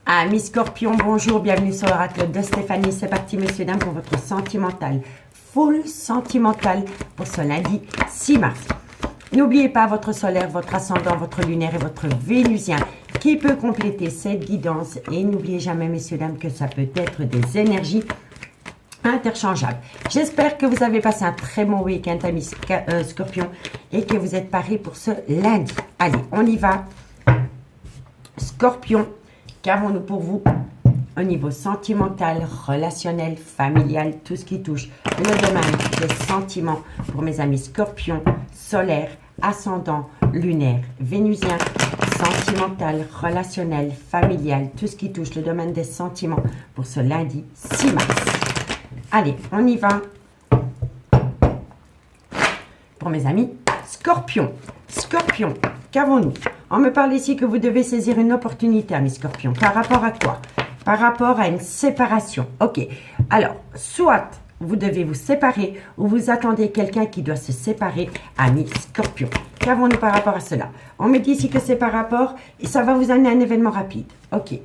Amis Scorpion, bonjour, bienvenue sur l'oracle de Stéphanie. C'est parti, messieurs, dames, pour votre sentimental. Full sentimental pour ce lundi 6 mars. N'oubliez pas votre solaire, votre ascendant, votre lunaire et votre vénusien qui peut compléter cette guidance. Et n'oubliez jamais, messieurs, dames, que ça peut être des énergies interchangeables. J'espère que vous avez passé un très bon week-end, amis Scorpion, et que vous êtes parés pour ce lundi. Allez, on y va. Scorpion, qu'avons-nous pour vous au niveau sentimental, relationnel, familial, tout ce qui touche le domaine des sentiments pour mes amis Scorpion, solaire, ascendant, lunaire, vénusien, sentimental, relationnel, familial, tout ce qui touche le domaine des sentiments pour ce lundi 6 mars. Allez, on y va pour mes amis Scorpion. Scorpion, qu'avons-nous? On me parle ici que vous devez saisir une opportunité, amis Scorpion. Par rapport à quoi? Par rapport à une séparation. Ok, alors, soit vous devez vous séparer ou vous attendez quelqu'un qui doit se séparer, amis Scorpion. Qu'avons-nous par rapport à cela? On me dit ici que c'est par rapport et ça va vous amener à un événement rapide. Ok.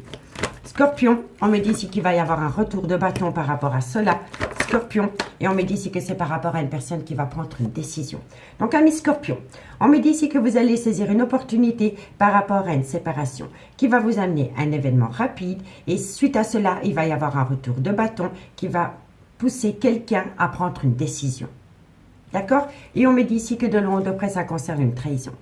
Scorpion, on me dit ici qu'il va y avoir un retour de bâton par rapport à cela. Scorpion, et on me dit ici que c'est par rapport à une personne qui va prendre une décision. Donc, amis Scorpion, on me dit ici que vous allez saisir une opportunité par rapport à une séparation qui va vous amener à un événement rapide et suite à cela, il va y avoir un retour de bâton qui va pousser quelqu'un à prendre une décision. D'accord? Et on me dit ici que de loin ou de près, ça concerne une trahison.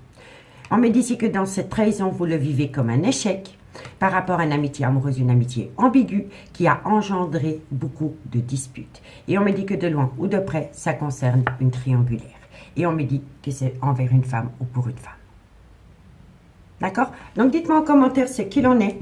On me dit ici que dans cette trahison, vous le vivez comme un échec par rapport à une amitié amoureuse, une amitié ambiguë qui a engendré beaucoup de disputes. Et on me dit que de loin ou de près, ça concerne une triangulaire. Et on me dit que c'est envers une femme ou pour une femme. D'accord? Donc, dites-moi en commentaire ce qu'il en est.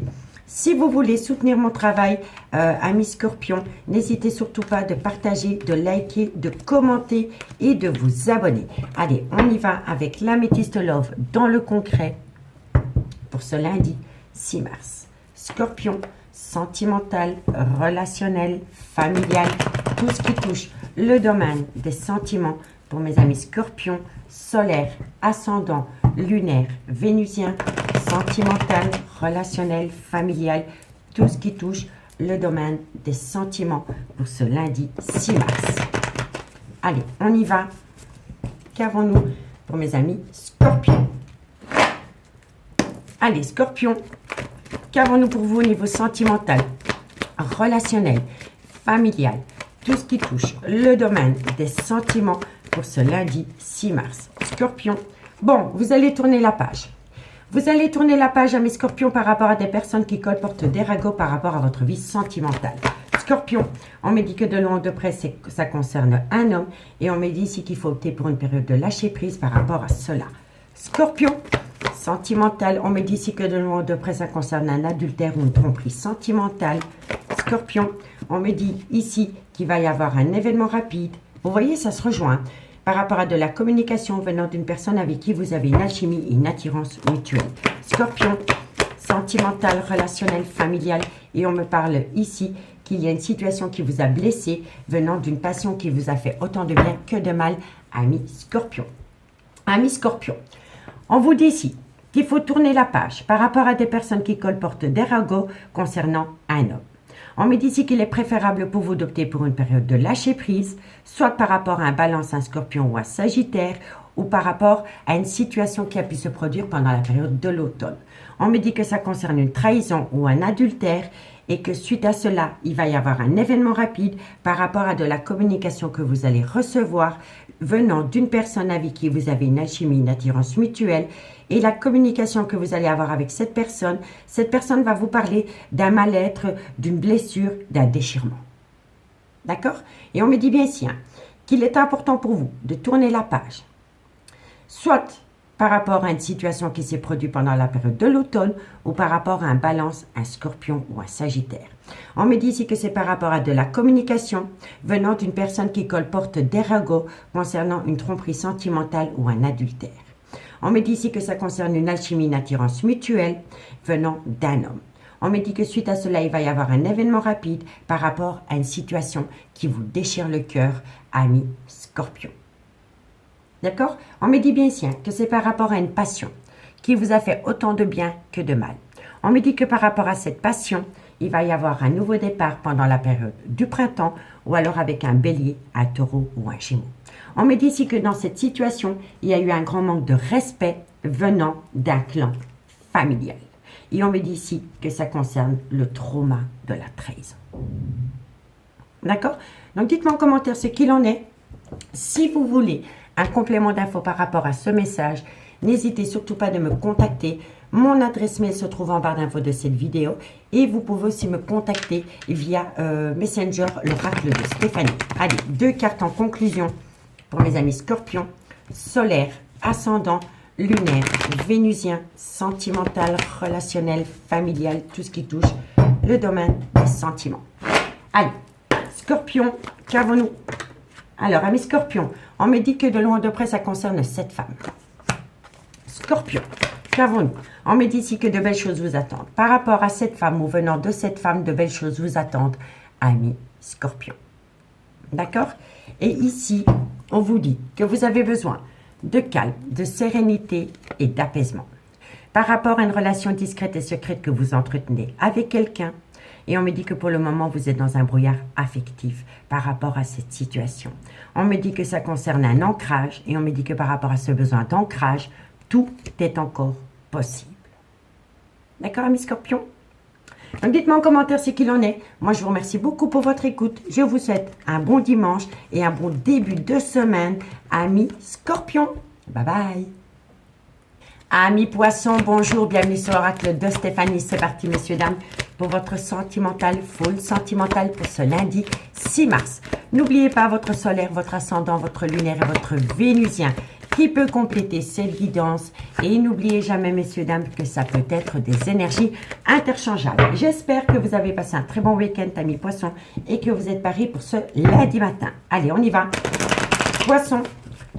Si vous voulez soutenir mon travail, amis Scorpion, n'hésitez surtout pas de partager, de liker, de commenter et de vous abonner. Allez, on y va avec l'Améthyste Love dans le concret pour ce lundi 6 mars. Scorpion, sentimental, relationnel, familial, tout ce qui touche le domaine des sentiments pour mes amis Scorpion, solaire, ascendant, lunaire, vénusien, sentimental, relationnel, familial, tout ce qui touche le domaine des sentiments pour ce lundi 6 mars. Allez, on y va. Qu'avons-nous pour mes amis Scorpion? Allez, Scorpion, qu'avons-nous pour vous au niveau sentimental, relationnel, familial, tout ce qui touche le domaine des sentiments pour ce lundi 6 mars. Scorpion, bon, vous allez tourner la page. Vous allez tourner la page à mes Scorpions par rapport à des personnes qui colportent des ragots par rapport à votre vie sentimentale. Scorpion, on me dit que de loin ou de près, ça concerne un homme et on me dit ici qu'il faut opter pour une période de lâcher prise par rapport à cela. Scorpion, sentimental, on me dit ici que de loin ou de près, ça concerne un adultère ou une tromperie sentimentale. Scorpion, on me dit ici qu'il va y avoir un événement rapide. Vous voyez, ça se rejoint par rapport à de la communication venant d'une personne avec qui vous avez une alchimie et une attirance mutuelle. Scorpion, sentimental, relationnel, familial. Et on me parle ici qu'il y a une situation qui vous a blessé venant d'une passion qui vous a fait autant de bien que de mal, ami Scorpion. Ami Scorpion, on vous dit ici qu'il faut tourner la page par rapport à des personnes qui colportent des ragots concernant un homme. On me dit ici qu'il est préférable pour vous d'opter pour une période de lâcher prise, soit par rapport à un Balance, un Scorpion ou un Sagittaire, ou par rapport à une situation qui a pu se produire pendant la période de l'automne. On me dit que ça concerne une trahison ou un adultère et que suite à cela, il va y avoir un événement rapide par rapport à de la communication que vous allez recevoir venant d'une personne avec qui vous avez une alchimie, une attirance mutuelle. Et la communication que vous allez avoir avec cette personne va vous parler d'un mal-être, d'une blessure, d'un déchirement. D'accord? Et on me dit bien ici qu'il est important pour vous de tourner la page, soit par rapport à une situation qui s'est produite pendant la période de l'automne ou par rapport à un Balance, un Scorpion ou un Sagittaire. On me dit ici que c'est par rapport à de la communication venant d'une personne qui colporte des ragots concernant une tromperie sentimentale ou un adultère. On me dit ici que ça concerne une alchimie, une attirance mutuelle venant d'un homme. On me dit que suite à cela, il va y avoir un événement rapide par rapport à une situation qui vous déchire le cœur, ami Scorpion. D'accord? On me dit bien ici que c'est par rapport à une passion qui vous a fait autant de bien que de mal. On me dit que par rapport à cette passion, il va y avoir un nouveau départ pendant la période du printemps ou alors avec un bélier, un taureau ou un gémeau. On me dit ici que dans cette situation, il y a eu un grand manque de respect venant d'un clan familial. Et on me dit ici que ça concerne le trauma de la trahison. D'accord? Donc dites-moi en commentaire ce qu'il en est. Si vous voulez un complément d'infos par rapport à ce message, n'hésitez surtout pas de me contacter. Mon adresse mail se trouve en barre d'infos de cette vidéo et vous pouvez aussi me contacter via Messenger, l'oracle de Stéphanie. Allez, 2 cartes en conclusion pour mes amis Scorpions, solaire, ascendant, lunaire, vénusien, sentimental, relationnel, familial, tout ce qui touche le domaine des sentiments. Allez, Scorpion, qu'avons-nous? Alors, amis Scorpions, on me dit que de loin de près, ça concerne cette femme. Scorpion, qu'avons-nous? On me dit ici que de belles choses vous attendent. Par rapport à cette femme ou venant de cette femme, de belles choses vous attendent, amis Scorpion. D'accord? Et ici, on vous dit que vous avez besoin de calme, de sérénité et d'apaisement. Par rapport à une relation discrète et secrète que vous entretenez avec quelqu'un, et on me dit que pour le moment, vous êtes dans un brouillard affectif par rapport à cette situation. On me dit que ça concerne un ancrage, et on me dit que par rapport à ce besoin d'ancrage, tout est encore possible. D'accord, amis Scorpions? Donc dites-moi en commentaire ce qu'il en est. Moi, je vous remercie beaucoup pour votre écoute. Je vous souhaite un bon dimanche et un bon début de semaine, amis Scorpions. Bye bye. Amis Poissons, bonjour, bienvenue sur l'oracle de Stéphanie. C'est parti, messieurs, dames, pour votre sentimental, full sentimental pour ce lundi 6 mars. N'oubliez pas votre solaire, votre ascendant, votre lunaire et votre vénusien qui peut compléter cette guidance. Et n'oubliez jamais, messieurs, dames, que ça peut être des énergies interchangeables. J'espère que vous avez passé un très bon week-end, amis Poissons, et que vous êtes parés pour ce lundi matin. Allez, on y va. Poissons.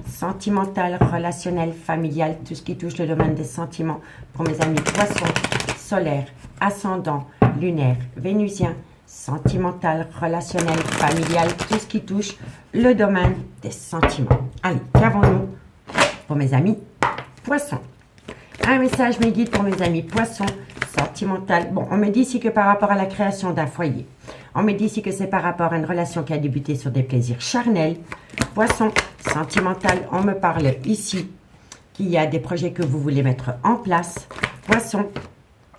Sentimental, relationnel, familial, tout ce qui touche le domaine des sentiments pour mes amis Poissons, solaire, ascendant, lunaire, vénusien, sentimental, relationnel, familial, tout ce qui touche le domaine des sentiments. Allez, qu'avons-nous pour mes amis Poissons? Un message me guide pour mes amis Poissons, sentimental. Bon, on me dit ici que par rapport à la création d'un foyer, on me dit ici que c'est par rapport à une relation qui a débuté sur des plaisirs charnels. Poisson, sentimental, on me parle ici qu'il y a des projets que vous voulez mettre en place. Poisson,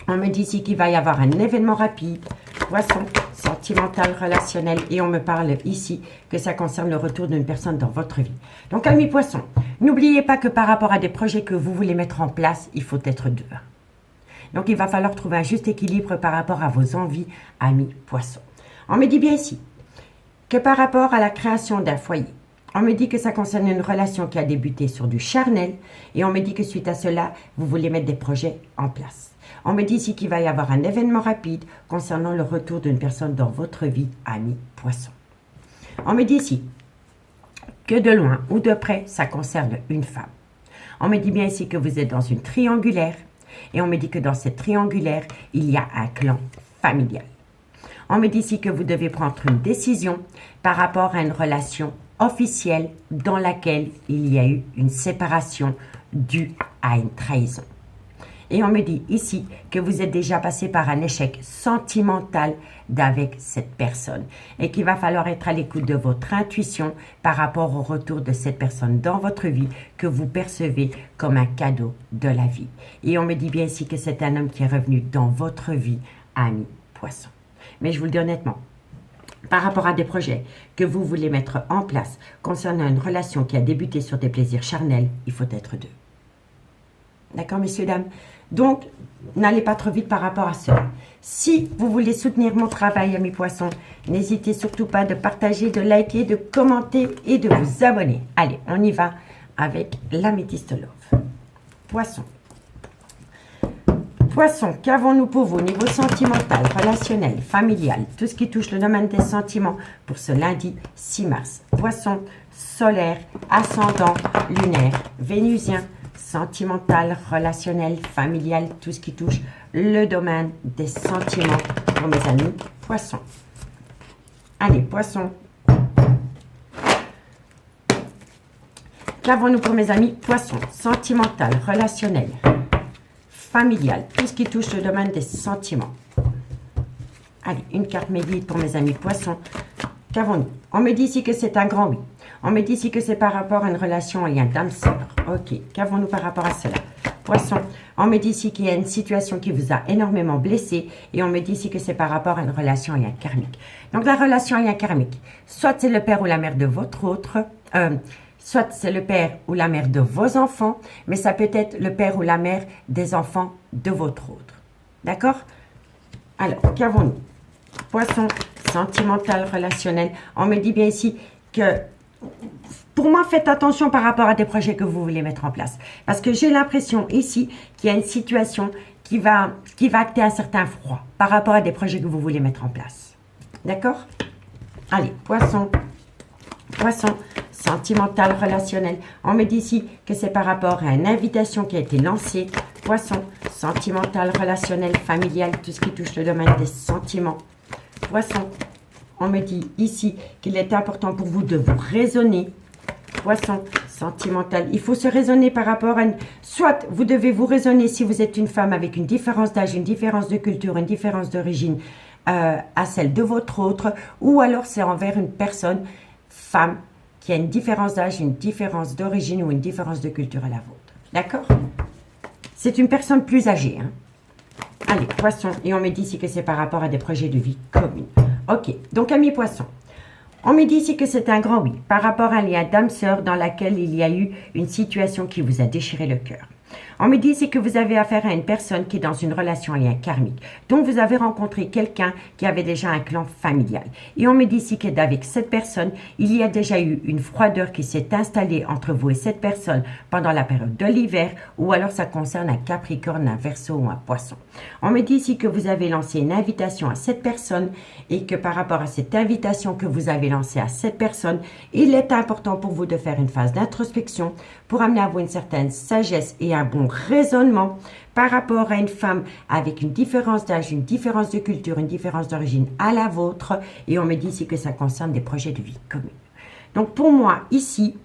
on me dit ici qu'il va y avoir un événement rapide. Poisson, sentimental, relationnel, et on me parle ici que ça concerne le retour d'une personne dans votre vie. Donc, amis Poissons, n'oubliez pas que par rapport à des projets que vous voulez mettre en place, il faut être deux. Donc, il va falloir trouver un juste équilibre par rapport à vos envies, amis Poissons. On me dit bien ici que par rapport à la création d'un foyer, on me dit que ça concerne une relation qui a débuté sur du charnel et on me dit que suite à cela, vous voulez mettre des projets en place. On me dit ici qu'il va y avoir un événement rapide concernant le retour d'une personne dans votre vie, amis Poissons. On me dit ici que de loin ou de près, ça concerne une femme. On me dit bien ici que vous êtes dans une triangulaire. Et on me dit que dans cette triangulaire, il y a un clan familial. On me dit ici que vous devez prendre une décision par rapport à une relation officielle dans laquelle il y a eu une séparation due à une trahison. Et on me dit ici que vous êtes déjà passé par un échec sentimental d'avec cette personne et qu'il va falloir être à l'écoute de votre intuition par rapport au retour de cette personne dans votre vie que vous percevez comme un cadeau de la vie. Et on me dit bien ici que c'est un homme qui est revenu dans votre vie, ami poisson. Mais je vous le dis honnêtement, par rapport à des projets que vous voulez mettre en place concernant une relation qui a débuté sur des plaisirs charnels, il faut être deux. D'accord, messieurs, dames? Donc, n'allez pas trop vite par rapport à cela. Si vous voulez soutenir mon travail, amis poissons, n'hésitez surtout pas de partager, de liker, de commenter et de vous abonner. Allez, on y va avec l'améthyste love. Poisson. Poisson, qu'avons-nous pour vous au niveau sentimental, relationnel, familial, tout ce qui touche le domaine des sentiments pour ce lundi 6 mars. Poisson, solaire, ascendant, lunaire, vénusien, sentimental, relationnel, familial, tout ce qui touche le domaine des sentiments pour mes amis poissons. Allez, poissons. Qu'avons-nous pour mes amis poissons? Sentimental, relationnel, familial, tout ce qui touche le domaine des sentiments. Allez, une carte médite pour mes amis poissons. Qu'avons-nous? On me dit ici que c'est un grand oui. On me dit ici que c'est par rapport à une relation, il y a un d'âme-sœur. Ok, qu'avons-nous par rapport à cela? Poisson, on me dit ici qu'il y a une situation qui vous a énormément blessé et on me dit ici que c'est par rapport à une relation, il y a un karmique. Donc la relation, il y a un karmique. Soit c'est le père ou la mère de votre autre, soit c'est le père ou la mère de vos enfants, mais ça peut être le père ou la mère des enfants de votre autre. D'accord? Alors, qu'avons-nous? Poisson, sentimental, relationnel. On me dit bien ici que, pour moi, faites attention par rapport à des projets que vous voulez mettre en place. Parce que j'ai l'impression ici qu'il y a une situation qui va acter un certain froid par rapport à des projets que vous voulez mettre en place. D'accord? Allez, poisson. Poisson, sentimental, relationnel. On me dit ici que c'est par rapport à une invitation qui a été lancée. Poisson, sentimental, relationnel, familial, tout ce qui touche le domaine des sentiments. Poisson, on me dit ici qu'il est important pour vous de vous raisonner. Poisson, sentimental. Il faut se raisonner par rapport à soit vous devez vous raisonner si vous êtes une femme avec une différence d'âge, une différence de culture, une différence d'origine à celle de votre autre, ou alors c'est envers une personne, femme, qui a une différence d'âge, une différence d'origine ou une différence de culture à la vôtre. D'accord? C'est une personne plus âgée. Hein? Allez, poisson. Et on me dit ici que c'est par rapport à des projets de vie communs. Ok, donc amis poissons, on me dit ici que c'est un grand oui par rapport à un lien d'âme-sœur dans laquelle il y a eu une situation qui vous a déchiré le cœur. On me dit ici que vous avez affaire à une personne qui est dans une relation, un lien karmique. Donc, vous avez rencontré quelqu'un qui avait déjà un clan familial. Et on me dit ici qu'avec cette personne, il y a déjà eu une froideur qui s'est installée entre vous et cette personne pendant la période de l'hiver, ou alors ça concerne un Capricorne, un Verseau ou un Poisson. On me dit ici que vous avez lancé une invitation à cette personne et que par rapport à cette invitation que vous avez lancée à cette personne, il est important pour vous de faire une phase d'introspection pour amener à vous une certaine sagesse et un bon raisonnement par rapport à une femme avec une différence d'âge, une différence de culture, une différence d'origine à la vôtre. Et on me dit ici que ça concerne des projets de vie communs. Donc pour moi, ici,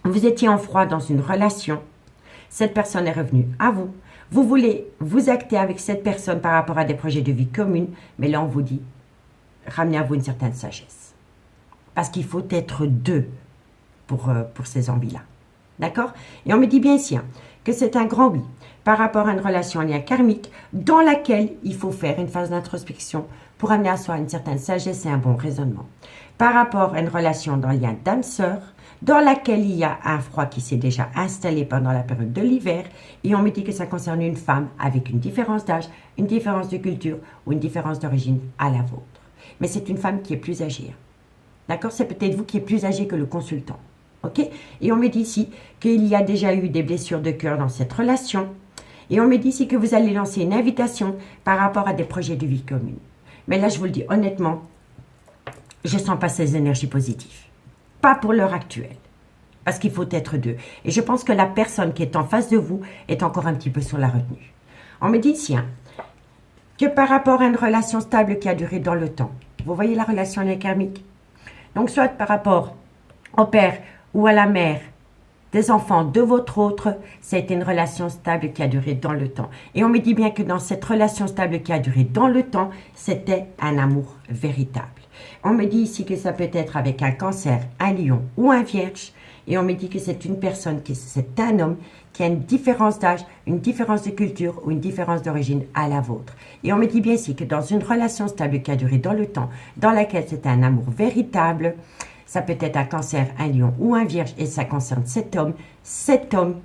vous étiez en froid dans une relation. Cette personne est revenue à vous. Vous voulez vous acter avec cette personne par rapport à des projets de vie communs. Mais là, on vous dit, ramenez à vous une certaine sagesse. Parce qu'il faut être deux pour ces envies-là. D'accord? Et on me dit bien ici que c'est un grand oui par rapport à une relation en lien karmique dans laquelle il faut faire une phase d'introspection pour amener à soi une certaine sagesse et un bon raisonnement. Par rapport à une relation dans le lien d'âme-sœur dans laquelle il y a un froid qui s'est déjà installé pendant la période de l'hiver et on me dit que ça concerne une femme avec une différence d'âge, une différence de culture ou une différence d'origine à la vôtre. Mais c'est une femme qui est plus âgée. D'accord? C'est peut-être vous qui êtes plus âgé que le consultant. Ok? Et on me dit ici qu'il y a déjà eu des blessures de cœur dans cette relation. Et on me dit ici que vous allez lancer une invitation par rapport à des projets de vie commune. Mais là, je vous le dis honnêtement, je ne sens pas ces énergies positives. Pas pour l'heure actuelle. Parce qu'il faut être deux. Et je pense que la personne qui est en face de vous est encore un petit peu sur la retenue. On me dit ici, hein, que par rapport à une relation stable qui a duré dans le temps, vous voyez la relation karmique. Donc, soit par rapport au père ou à la mère des enfants de votre autre, c'était une relation stable qui a duré dans le temps. Et on me dit bien que dans cette relation stable qui a duré dans le temps, c'était un amour véritable. On me dit ici que ça peut être avec un cancer, un lion ou un vierge. Et on me dit que c'est une personne, c'est un homme qui a une différence d'âge, une différence de culture ou une différence d'origine à la vôtre. Et on me dit bien ici que dans une relation stable qui a duré dans le temps, dans laquelle c'est un amour véritable, ça peut être un cancer, un lion ou un vierge et ça concerne cet homme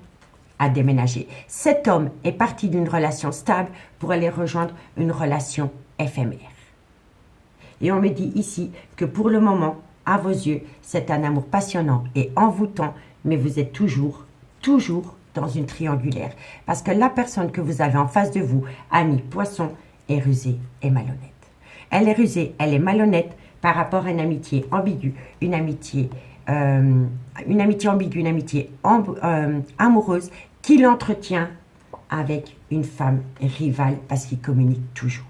a déménagé. Cet homme est parti d'une relation stable pour aller rejoindre une relation éphémère. Et on me dit ici que pour le moment, à vos yeux, c'est un amour passionnant et envoûtant, mais vous êtes toujours dans une triangulaire. Parce que la personne que vous avez en face de vous, amie poisson, est rusée et malhonnête. Elle est rusée, elle est malhonnête par rapport à une amitié ambiguë, une amitié ambiguë, une amitié amoureuse qu'il entretient avec une femme rivale parce qu'il communique toujours.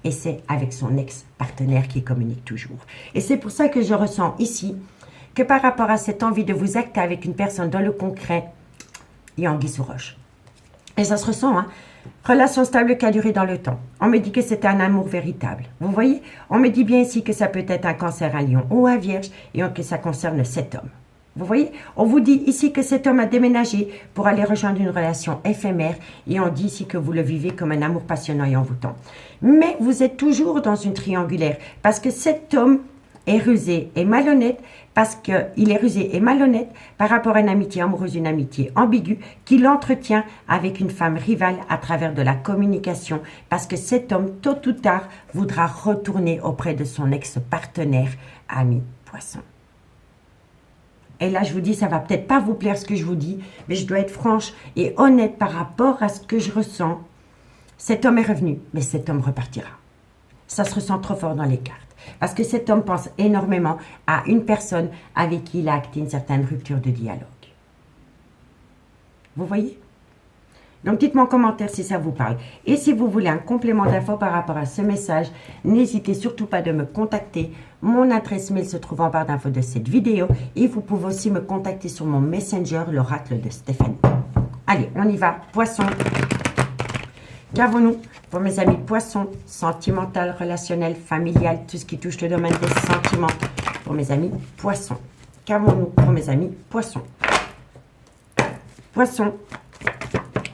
Et c'est avec son ex-partenaire qui communique toujours. Et c'est pour ça que je ressens ici que par rapport à cette envie de vous acter avec une personne dans le concret, il y a anguille sous roche. Et ça se ressent, hein. Relation stable qui a duré dans le temps. On me dit que c'est un amour véritable. Vous voyez? On me dit bien ici que ça peut être un cancer, un lion ou un vierge et que ça concerne cet homme. Vous voyez? On vous dit ici que cet homme a déménagé pour aller rejoindre une relation éphémère et on dit ici que vous le vivez comme un amour passionnant et envoûtant. Mais vous êtes toujours dans une triangulaire parce que cet homme est rusé et malhonnête parce qu'il est rusé et malhonnête par rapport à une amitié amoureuse, une amitié ambiguë qu'il entretient avec une femme rivale à travers de la communication parce que cet homme, tôt ou tard, voudra retourner auprès de son ex-partenaire, ami poisson. Et là, je vous dis, ça va peut-être pas vous plaire ce que je vous dis, mais je dois être franche et honnête par rapport à ce que je ressens. Cet homme est revenu, mais cet homme repartira. Ça se ressent trop fort dans les cartes. Parce que cet homme pense énormément à une personne avec qui il a acté une certaine rupture de dialogue. Vous voyez? Donc, dites-moi en commentaire si ça vous parle. Et si vous voulez un complément d'info par rapport à ce message, n'hésitez surtout pas de me contacter. Mon adresse mail se trouve en barre d'infos de cette vidéo. Et vous pouvez aussi me contacter sur mon Messenger, l'oracle de Stéphanie. Allez, on y va. Poisson. Qu'avons-nous pour mes amis poissons, sentimental, relationnel, familial, tout ce qui touche le domaine des sentiments. Pour mes amis poissons. Qu'avons-nous pour mes amis poissons? Poissons.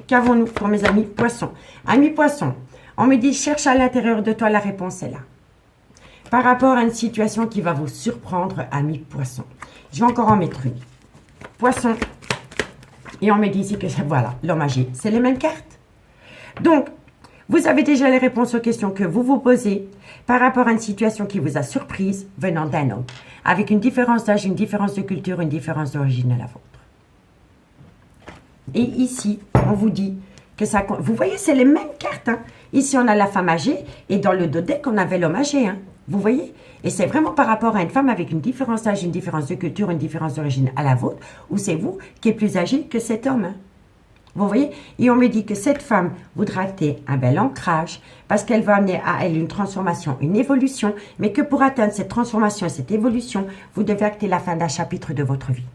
Qu'avons-nous pour mes amis poissons? Amis poissons, on me dit cherche à l'intérieur de toi, la réponse est là. Par rapport à une situation qui va vous surprendre, amis poissons. Je vais encore en mettre une. Poisson. Et on me dit ici que voilà, l'homme âgé. C'est les mêmes cartes. Donc, vous avez déjà les réponses aux questions que vous vous posez par rapport à une situation qui vous a surprise venant d'un homme. Avec une différence d'âge, une différence de culture, une différence d'origine à la vôtre. Et ici, on vous dit que ça... Vous voyez, c'est les mêmes cartes. Hein. Ici, on a la femme âgée et dans le dos deck, on avait l'homme âgé. Hein. Vous voyez? Et c'est vraiment par rapport à une femme avec une différence d'âge, une différence de culture, une différence d'origine à la vôtre, où c'est vous qui êtes plus âgé que cet homme. Hein. Vous voyez? Et on me dit que cette femme voudra acter un bel ancrage parce qu'elle va amener à elle une transformation, une évolution, mais que pour atteindre cette transformation et cette évolution, vous devez acter la fin d'un chapitre de votre vie.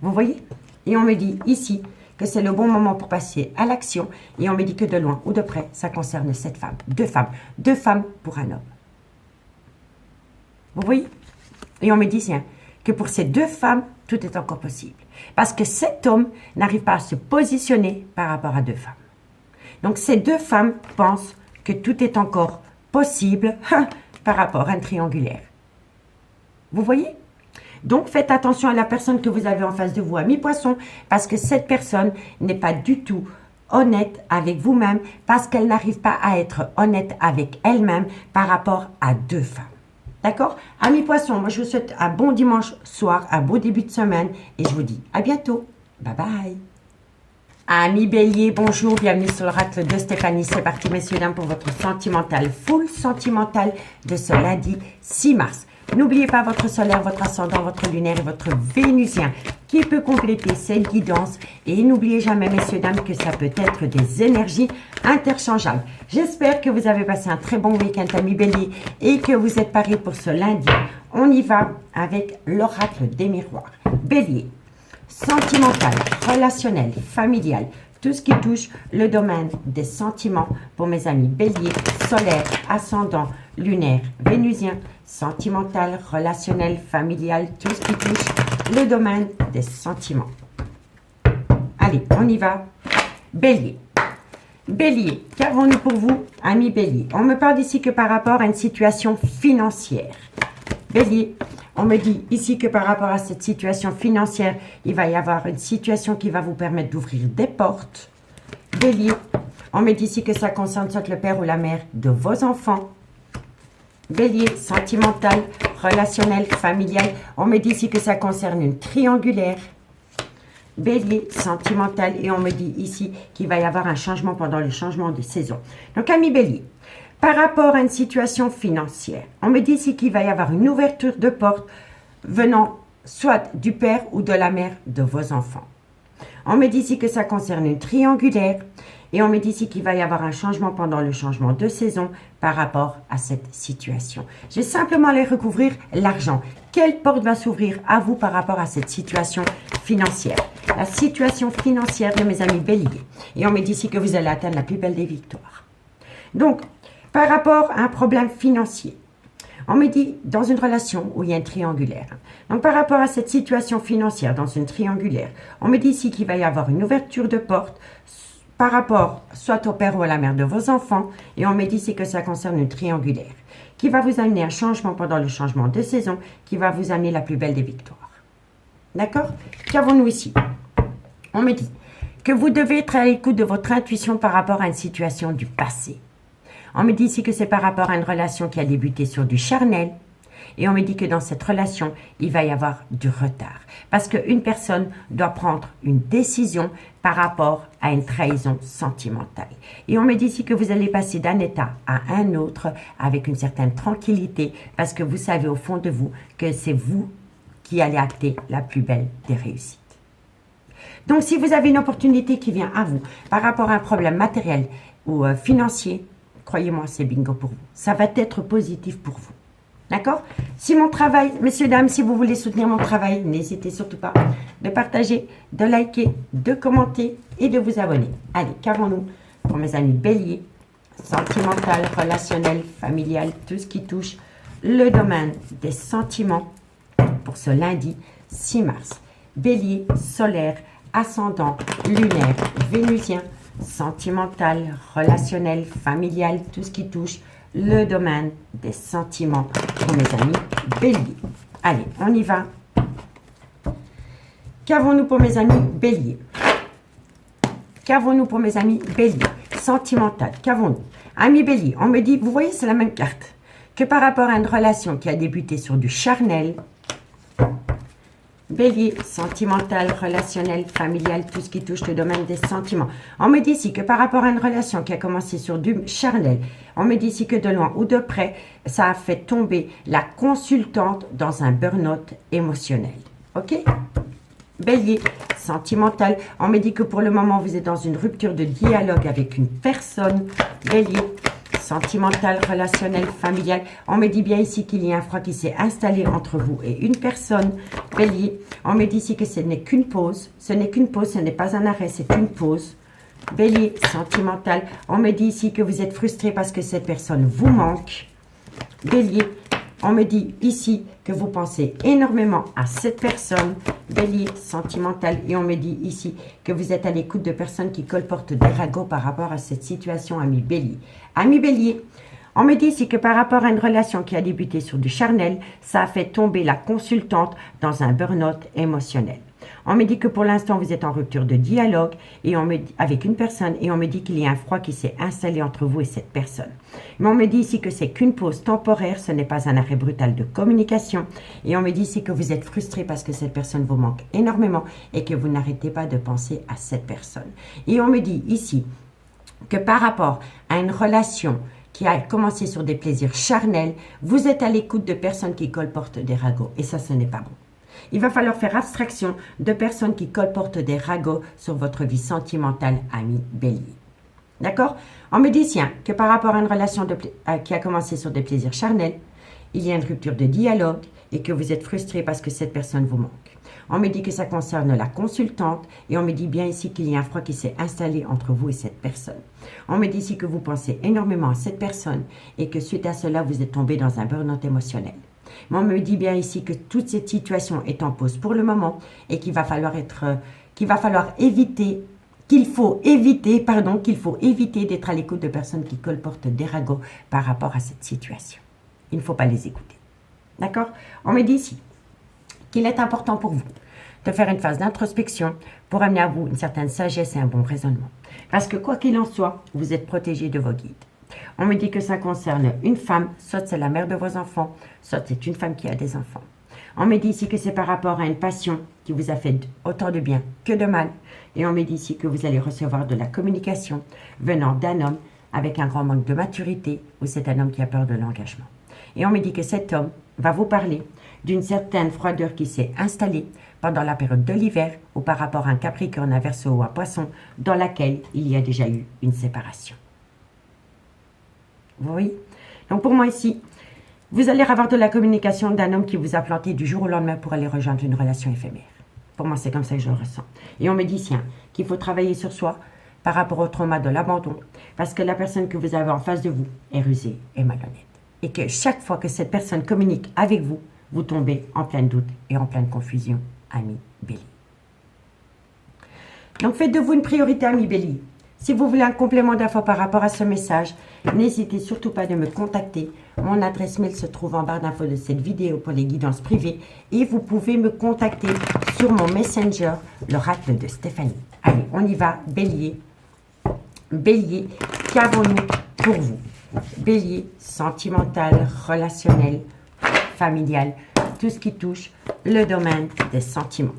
Vous voyez? Et on me dit ici que c'est le bon moment pour passer à l'action. Et on me dit que de loin ou de près, ça concerne cette femme. Deux femmes. Deux femmes pour un homme. Vous voyez? Et on me dit tiens, que pour ces deux femmes, tout est encore possible. Parce que cet homme n'arrive pas à se positionner par rapport à deux femmes. Donc ces deux femmes pensent que tout est encore possible par rapport à un triangulaire. Vous voyez? Donc, faites attention à la personne que vous avez en face de vous, amis poissons, parce que cette personne n'est pas du tout honnête avec vous-même, parce qu'elle n'arrive pas à être honnête avec elle-même par rapport à deux femmes. D'accord? Amis poissons, moi je vous souhaite un bon dimanche soir, un beau début de semaine, et je vous dis à bientôt. Bye bye. Amis bélier, bonjour, bienvenue sur l'oracle de Stéphanie. C'est parti, messieurs, dames, pour votre sentimental, full sentimental de ce lundi 6 mars. N'oubliez pas votre solaire, votre ascendant, votre lunaire et votre vénusien qui peut compléter cette guidance. Et n'oubliez jamais, messieurs, dames, que ça peut être des énergies interchangeables. J'espère que vous avez passé un très bon week-end, amis Bélier, et que vous êtes parés pour ce lundi. On y va avec l'oracle des miroirs. Bélier, sentimental, relationnel, familial, tout ce qui touche le domaine des sentiments pour mes amis Bélier, solaire, ascendant, lunaire, vénusien, sentimental, relationnel, familial, tout ce qui touche le domaine des sentiments. Allez, on y va. Bélier. Bélier, qu'avons-nous pour vous, amis Bélier? On me parle ici que par rapport à une situation financière. Bélier, on me dit ici que par rapport à cette situation financière, il va y avoir une situation qui va vous permettre d'ouvrir des portes. Bélier, on me dit ici que ça concerne soit le père ou la mère de vos enfants. Bélier, sentimental, relationnel, familial. On me dit ici que ça concerne une triangulaire. Bélier, sentimental. Et on me dit ici qu'il va y avoir un changement pendant le changement de saison. Donc, amis Bélier, par rapport à une situation financière, on me dit ici qu'il va y avoir une ouverture de porte venant soit du père ou de la mère de vos enfants. On me dit ici que ça concerne une triangulaire. Et on me dit ici qu'il va y avoir un changement pendant le changement de saison par rapport à cette situation. Je vais simplement aller recouvrir l'argent. Quelle porte va s'ouvrir à vous par rapport à cette situation financière? La situation financière de mes amis Bélier. Et on me dit ici que vous allez atteindre la plus belle des victoires. Donc, par rapport à un problème financier, on me dit dans une relation où il y a un triangulaire. Donc, par rapport à cette situation financière dans une triangulaire, on me dit ici qu'il va y avoir une ouverture de porte par rapport soit au père ou à la mère de vos enfants, et on me dit ici que ça concerne une triangulaire, qui va vous amener un changement pendant le changement de saison, qui va vous amener la plus belle des victoires. D'accord? Qu'avons-nous ici? On me dit que vous devez être à l'écoute de votre intuition par rapport à une situation du passé. On me dit ici que c'est par rapport à une relation qui a débuté sur du charnel, et on me dit que dans cette relation, il va y avoir du retard. Parce qu'une personne doit prendre une décision par rapport à une trahison sentimentale. Et on me dit ici que vous allez passer d'un état à un autre avec une certaine tranquillité parce que vous savez au fond de vous que c'est vous qui allez acter la plus belle des réussites. Donc, si vous avez une opportunité qui vient à vous par rapport à un problème matériel ou financier, croyez-moi, c'est bingo pour vous. Ça va être positif pour vous. D'accord? Si mon travail, messieurs, dames, si vous voulez soutenir mon travail, n'hésitez surtout pas de partager, de liker, de commenter et de vous abonner. Allez, qu'avons-nous pour mes amis Bélier, sentimental, relationnel, familial, tout ce qui touche le domaine des sentiments pour ce lundi 6 mars. Bélier, solaire, ascendant, lunaire, vénusien, sentimental, relationnel, familial, tout ce qui touche le domaine des sentiments pour mes amis Bélier. Allez, on y va. Qu'avons-nous pour mes amis Bélier? Qu'avons-nous pour mes amis Bélier? Sentimental, qu'avons-nous? Amis Bélier, on me dit, vous voyez, c'est la même carte, que par rapport à une relation qui a débuté sur du charnel, Bélier, sentimental, relationnel, familial, tout ce qui touche le domaine des sentiments. On me dit ici que par rapport à une relation qui a commencé sur du charnel, on me dit ici que de loin ou de près, ça a fait tomber la consultante dans un burn-out émotionnel. Ok? Bélier, sentimental, on me dit que pour le moment, vous êtes dans une rupture de dialogue avec une personne. Bélier, sentimental, relationnel, familial. On me dit bien ici qu'il y a un froid qui s'est installé entre vous et une personne. Bélier, on me dit ici que ce n'est qu'une pause. Ce n'est qu'une pause, ce n'est pas un arrêt, c'est une pause. Bélier, sentimental. On me dit ici que vous êtes frustré parce que cette personne vous manque. Bélier, on me dit ici que vous pensez énormément à cette personne. Bélier, sentimental. Et on me dit ici que vous êtes à l'écoute de personnes qui colportent des ragots par rapport à cette situation, ami Bélier. Ami Bélier, on me dit ici que par rapport à une relation qui a débuté sur du charnel, ça a fait tomber la consultante dans un burn-out émotionnel. On me dit que pour l'instant, vous êtes en rupture de dialogue et on me dit, avec une personne et on me dit qu'il y a un froid qui s'est installé entre vous et cette personne. Mais on me dit ici que c'est qu'une pause temporaire, ce n'est pas un arrêt brutal de communication. Et on me dit ici que vous êtes frustré parce que cette personne vous manque énormément et que vous n'arrêtez pas de penser à cette personne. Et on me dit ici que par rapport à une relation qui a commencé sur des plaisirs charnels. Vous êtes à l'écoute de personnes qui colportent des ragots. Et ça, ce n'est pas bon. Il va falloir faire abstraction de personnes qui colportent des ragots sur votre vie sentimentale, ami Bélier. D'accord? On me dit, tiens, que par rapport à une relation qui a commencé sur des plaisirs charnels, il y a une rupture de dialogue et que vous êtes frustré parce que cette personne vous manque. On me dit que ça concerne la consultante et on me dit bien ici qu'il y a un froid qui s'est installé entre vous et cette personne. On me dit ici que vous pensez énormément à cette personne et que suite à cela, vous êtes tombé dans un burn-out émotionnel. Mais on me dit bien ici que toute cette situation est en pause pour le moment et qu'il faut éviter d'être à l'écoute de personnes qui colportent des ragots par rapport à cette situation. Il ne faut pas les écouter. D'accord? On me dit ici qu'il est important pour vous de faire une phase d'introspection pour amener à vous une certaine sagesse et un bon raisonnement. Parce que quoi qu'il en soit, vous êtes protégé de vos guides. On me dit que ça concerne une femme, soit c'est la mère de vos enfants, soit c'est une femme qui a des enfants. On me dit ici que c'est par rapport à une passion qui vous a fait autant de bien que de mal. Et on me dit ici que vous allez recevoir de la communication venant d'un homme avec un grand manque de maturité ou c'est un homme qui a peur de l'engagement. Et on me dit que cet homme va vous parler d'une certaine froideur qui s'est installée pendant la période de l'hiver ou par rapport à un Capricorne, un Verseau ou un Poisson dans laquelle il y a déjà eu une séparation. Vous voyez? Donc pour moi ici, vous allez avoir de la communication d'un homme qui vous a planté du jour au lendemain pour aller rejoindre une relation éphémère. Pour moi, c'est comme ça que je le ressens. Et on me dit, tiens, qu'il faut travailler sur soi par rapport au trauma de l'abandon parce que la personne que vous avez en face de vous est rusée et malhonnête. Et que chaque fois que cette personne communique avec vous, vous tombez en plein doute et en pleine confusion, ami Bélier. Donc faites de vous une priorité, ami Bélier. Si vous voulez un complément d'infos par rapport à ce message, n'hésitez surtout pas de me contacter. Mon adresse mail se trouve en barre d'infos de cette vidéo pour les guidances privées et vous pouvez me contacter sur mon Messenger, l'oracle de Stéphanie. Allez, on y va, Bélier. Bélier, qu'avons-nous pour vous? Bélier, sentimental, relationnel, familial, tout ce qui touche le domaine des sentiments.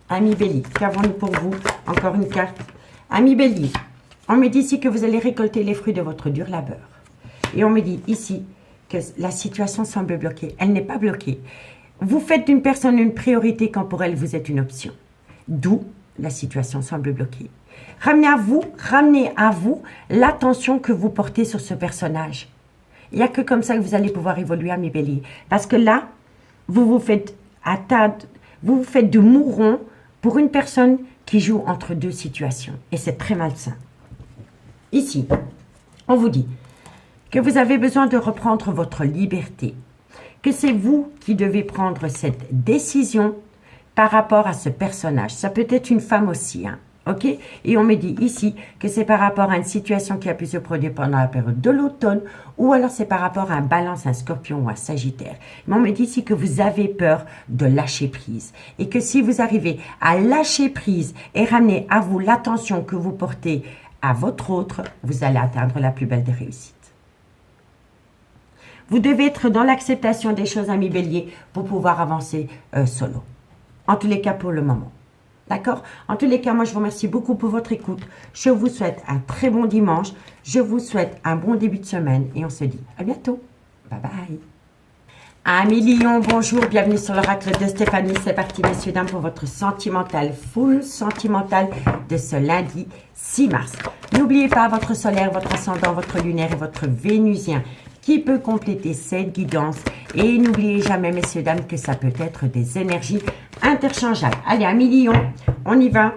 Ami Bélier, qu'avons-nous pour vous? Encore une carte. Ami Bélier, on me dit ici que vous allez récolter les fruits de votre dur labeur. Et on me dit ici que la situation semble bloquée. Elle n'est pas bloquée. Vous faites d'une personne une priorité quand pour elle vous êtes une option. D'où la situation semble bloquée. Ramenez à vous l'attention que vous portez sur ce personnage. Il n'y a que comme ça que vous allez pouvoir évoluer, ami Bélier. Parce que là, vous vous faites de mouron pour une personne qui joue entre deux situations. Et c'est très malsain. Ici, on vous dit que vous avez besoin de reprendre votre liberté, que c'est vous qui devez prendre cette décision par rapport à ce personnage. Ça peut être une femme aussi, hein, ok? Et on me dit ici que c'est par rapport à une situation qui a pu se produire pendant la période de l'automne ou alors c'est par rapport à un Balance, un Scorpion ou un Sagittaire. Mais on me dit ici que vous avez peur de lâcher prise et que si vous arrivez à lâcher prise et ramener à vous l'attention que vous portez à votre autre, vous allez atteindre la plus belle des réussites. Vous devez être dans l'acceptation des choses, ami Bélier, pour pouvoir avancer solo. En tous les cas, pour le moment. D'accord? En tous les cas, moi, je vous remercie beaucoup pour votre écoute. Je vous souhaite un très bon dimanche. Je vous souhaite un bon début de semaine. Et on se dit à bientôt. Bye bye. Amis Lion, bonjour. Bienvenue sur l'oracle de Stéphanie. C'est parti, messieurs, dames, pour votre sentimental, full sentimental de ce lundi 6 mars. N'oubliez pas votre solaire, votre ascendant, votre lunaire et votre vénusien qui peut compléter cette guidance. Et n'oubliez jamais, messieurs, dames, que ça peut être des énergies interchangeables. Allez, amis Lion, on y va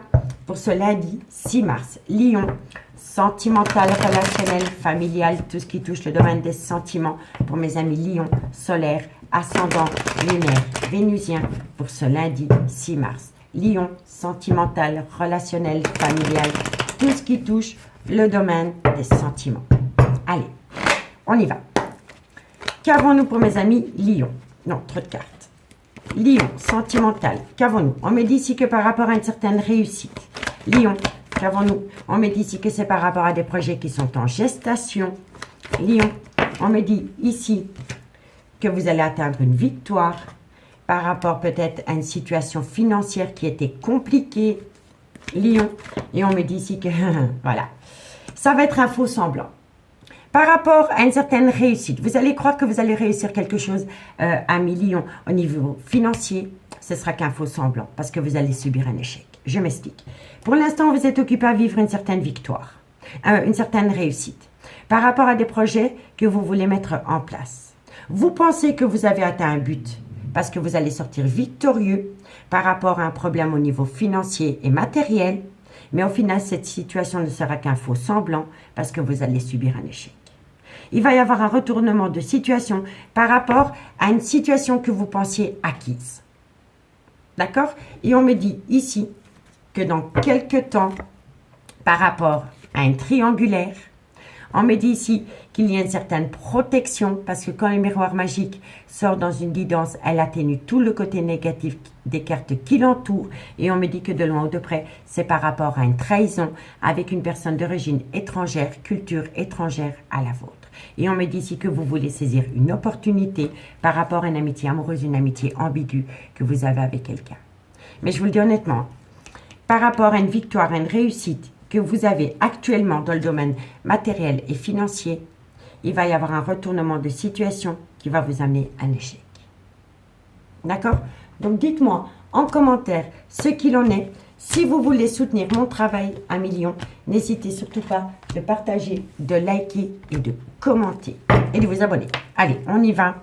pour ce lundi 6 mars. Lion, sentimental, relationnel, familial, tout ce qui touche le domaine des sentiments pour mes amis Lion, solaire, ascendant, lunaire, vénusien pour ce lundi 6 mars. Lion, sentimental, relationnel, familial, tout ce qui touche le domaine des sentiments. Allez, on y va. Qu'avons-nous pour mes amis Lion? Non, trop de cartes. Lion, sentimental, qu'avons-nous? On me dit ici que par rapport à une certaine réussite. Lion, qu'avons-nous? On me dit ici que c'est par rapport à des projets qui sont en gestation. Lion, on me dit ici que vous allez atteindre une victoire par rapport peut-être à une situation financière qui était compliquée. Lion, et on me dit ici que, voilà, ça va être un faux semblant. Par rapport à une certaine réussite, vous allez croire que vous allez réussir quelque chose à million au niveau financier, ce sera qu'un faux semblant parce que vous allez subir un échec. Je m'explique. Pour l'instant, vous êtes occupé à vivre une certaine victoire, une certaine réussite par rapport à des projets que vous voulez mettre en place. Vous pensez que vous avez atteint un but parce que vous allez sortir victorieux par rapport à un problème au niveau financier et matériel, mais au final, cette situation ne sera qu'un faux semblant parce que vous allez subir un échec. Il va y avoir un retournement de situation par rapport à une situation que vous pensiez acquise. D'accord? Et on me dit ici que dans quelques temps, par rapport à un triangulaire, on me dit ici qu'il y a une certaine protection parce que quand le miroir magique sort dans une guidance, elle atténue tout le côté négatif des cartes qui l'entourent. Et on me dit que de loin ou de près, c'est par rapport à une trahison avec une personne d'origine étrangère, culture étrangère à la vôtre. Et on me dit ici que vous voulez saisir une opportunité par rapport à une amitié amoureuse, une amitié ambiguë que vous avez avec quelqu'un. Mais je vous le dis honnêtement, par rapport à une victoire, à une réussite que vous avez actuellement dans le domaine matériel et financier, il va y avoir un retournement de situation qui va vous amener à un échec. D'accord? Donc dites-moi en commentaire ce qu'il en est. Si vous voulez soutenir mon travail à million, n'hésitez surtout pas de partager, de liker et de commenter et de vous abonner. Allez, on y va.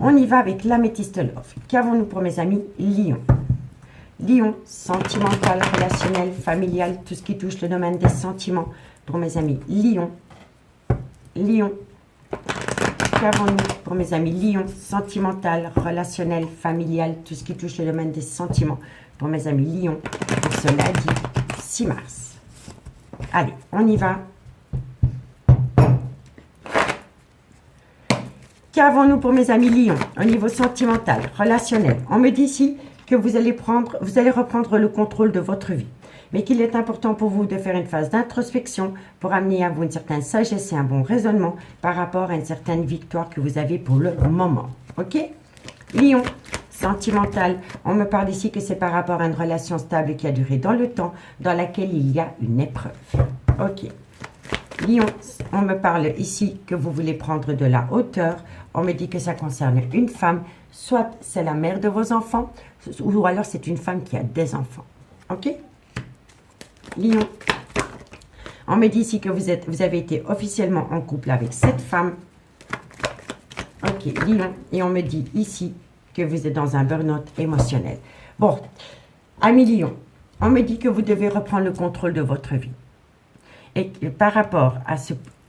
On y va avec l'améthyste love. Qu'avons-nous pour mes amis Lion? Lion, sentimental, relationnel, familial, tout ce qui touche le domaine des sentiments pour mes amis Lion. Lion. Qu'avons-nous pour mes amis Lion, sentimental, relationnel, familial, tout ce qui touche le domaine des sentiments pour mes amis Lion pour ce lundi 6 mars. Allez, on y va. Qu'avons-nous pour mes amis Lion au niveau sentimental, relationnel? On me dit ici que vous allez reprendre le contrôle de votre vie, mais qu'il est important pour vous de faire une phase d'introspection pour amener à vous une certaine sagesse et un bon raisonnement par rapport à une certaine victoire que vous avez pour le moment. Ok? Lion, sentimental, on me parle ici que c'est par rapport à une relation stable qui a duré dans le temps, dans laquelle il y a une épreuve. Ok. Lion, on me parle ici que vous voulez prendre de la hauteur. On me dit que ça concerne une femme, soit c'est la mère de vos enfants, ou alors c'est une femme qui a des enfants. Ok? Lion. On me dit ici que vous avez été officiellement en couple avec cette femme. Ok, Lion. Et on me dit ici que vous êtes dans un burn-out émotionnel. Bon, ami Lion, on me dit que vous devez reprendre le contrôle de votre vie. Et par rapport à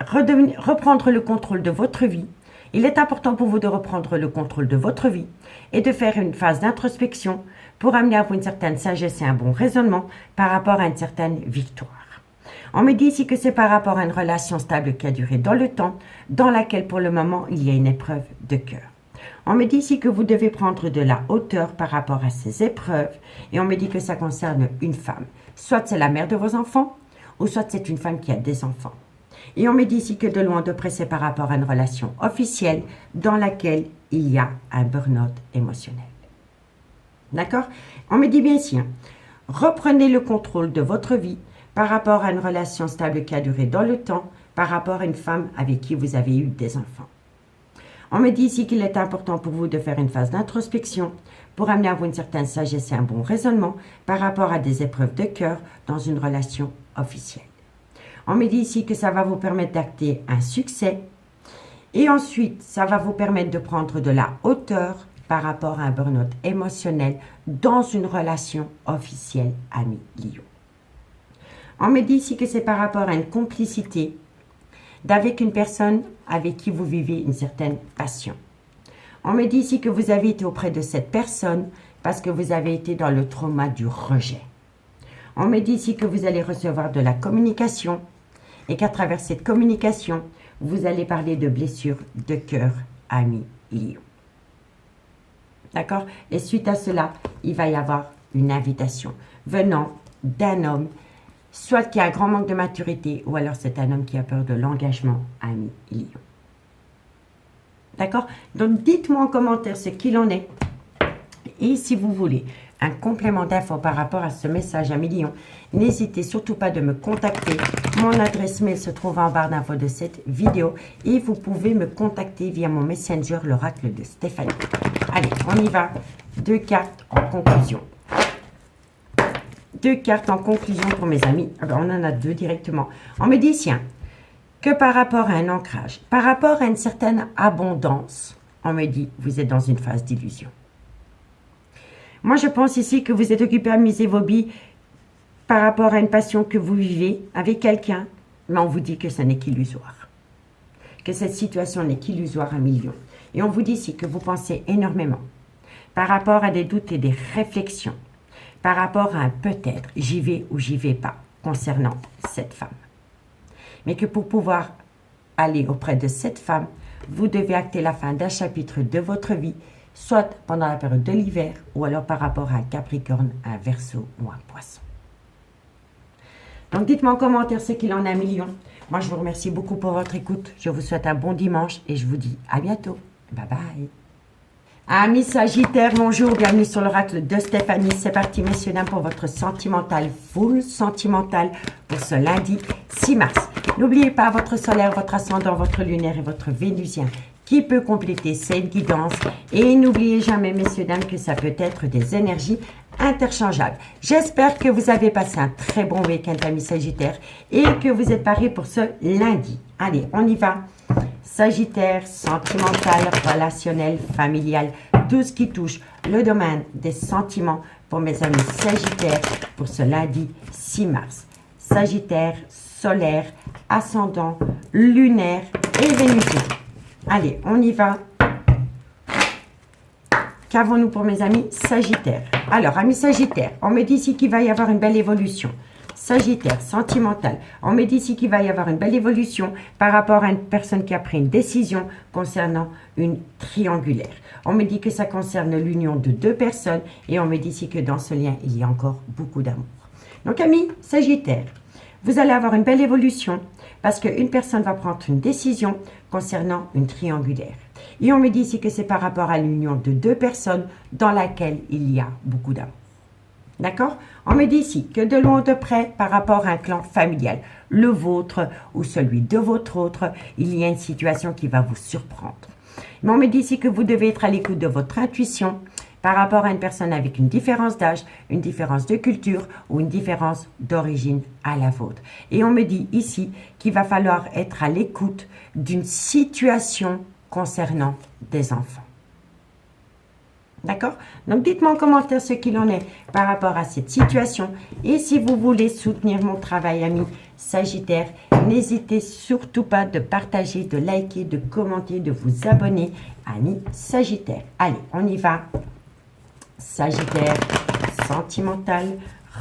reprendre le contrôle de votre vie, il est important pour vous de reprendre le contrôle de votre vie et de faire une phase d'introspection pour amener à vous une certaine sagesse et un bon raisonnement par rapport à une certaine victoire. On me dit ici que c'est par rapport à une relation stable qui a duré dans le temps, dans laquelle pour le moment il y a une épreuve de cœur. On me dit ici que vous devez prendre de la hauteur par rapport à ces épreuves et on me dit que ça concerne une femme. Soit c'est la mère de vos enfants, ou soit c'est une femme qui a des enfants. Et on me dit ici que de loin de près, c'est par rapport à une relation officielle dans laquelle il y a un burn-out émotionnel. D'accord? On me dit bien ici, reprenez le contrôle de votre vie par rapport à une relation stable qui a duré dans le temps, par rapport à une femme avec qui vous avez eu des enfants. On me dit ici qu'il est important pour vous de faire une phase d'introspection pour amener à vous une certaine sagesse et un bon raisonnement par rapport à des épreuves de cœur dans une relation officielle. On me dit ici que ça va vous permettre d'acter un succès et ensuite, ça va vous permettre de prendre de la hauteur par rapport à un burn-out émotionnel dans une relation officielle ami-lion. On me dit ici que c'est par rapport à une complicité d'avec une personne avec qui vous vivez une certaine passion. On me dit ici que vous avez été auprès de cette personne parce que vous avez été dans le trauma du rejet. On me dit ici que vous allez recevoir de la communication et qu'à travers cette communication, vous allez parler de blessures de cœur ami-lion. D'accord? Et suite à cela, il va y avoir une invitation venant d'un homme, soit qui a un grand manque de maturité, ou alors c'est un homme qui a peur de l'engagement ami-lion. D'accord? Donc, dites-moi en commentaire ce qu'il en est. Et si vous voulez un complément d'info par rapport à ce message à million, n'hésitez surtout pas de me contacter. Mon adresse mail se trouve en barre d'infos de cette vidéo et vous pouvez me contacter via mon messenger, l'oracle de Stéphanie. Allez, on y va. 2 cartes en conclusion. 2 cartes en conclusion pour mes amis. Alors, on en a 2 directement. On me dit, tiens, que par rapport à un ancrage, par rapport à une certaine abondance, on me dit, vous êtes dans une phase d'illusion. Moi, je pense ici que vous êtes occupé à miser vos billes par rapport à une passion que vous vivez avec quelqu'un, mais on vous dit que ce n'est qu'illusoire. Que cette situation n'est qu'illusoire à millions. Et on vous dit ici que vous pensez énormément par rapport à des doutes et des réflexions, par rapport à un peut-être, j'y vais ou j'y vais pas, concernant cette femme. Mais que pour pouvoir aller auprès de cette femme, vous devez acter la fin d'un chapitre de votre vie, soit pendant la période de l'hiver, ou alors par rapport à un Capricorne, un Verseau ou un Poisson. Donc dites-moi en commentaire ce qu'il en est à million. Moi, je vous remercie beaucoup pour votre écoute. Je vous souhaite un bon dimanche et je vous dis à bientôt. Bye bye. Amis Sagittaires, bonjour, bienvenue sur l'oracle de Stéphanie. C'est parti, messieurs, dames, pour votre sentimental, full sentimental pour ce lundi 6 mars. N'oubliez pas votre solaire, votre ascendant, votre lunaire et votre vénusien qui peut compléter cette guidance. Et n'oubliez jamais, messieurs, dames, que ça peut être des énergies interchangeables. J'espère que vous avez passé un très bon week-end, amis Sagittaires, et que vous êtes parés pour ce lundi. Allez, on y va. Sagittaire, sentimental, relationnel, familial, tout ce qui touche le domaine des sentiments pour mes amis Sagittaires pour ce lundi 6 mars. Sagittaire, solaire, ascendant, lunaire et vénusien. Allez, on y va. Qu'avons-nous pour mes amis Sagittaires? Alors, amis Sagittaires, on me dit ici qu'il va y avoir une belle évolution. Sagittaire, sentimental. On me dit ici qu'il va y avoir une belle évolution par rapport à une personne qui a pris une décision concernant une triangulaire. On me dit que ça concerne l'union de 2 personnes et on me dit ici que dans ce lien, il y a encore beaucoup d'amour. Donc, amis Sagittaires, vous allez avoir une belle évolution parce qu'une personne va prendre une décision concernant une triangulaire. Et on me dit ici que c'est par rapport à l'union de 2 personnes dans laquelle il y a beaucoup d'amour. D'accord? On me dit ici que de loin ou de près, par rapport à un clan familial, le vôtre ou celui de votre autre, il y a une situation qui va vous surprendre. Mais on me dit ici que vous devez être à l'écoute de votre intuition par rapport à une personne avec une différence d'âge, une différence de culture ou une différence d'origine à la vôtre. Et on me dit ici qu'il va falloir être à l'écoute d'une situation concernant des enfants. D'accord? Donc, dites-moi en commentaire ce qu'il en est par rapport à cette situation. Et si vous voulez soutenir mon travail, amis Sagittaires, n'hésitez surtout pas de partager, de liker, de commenter, de vous abonner, amis Sagittaires. Allez, on y va. Sagittaire, sentimental,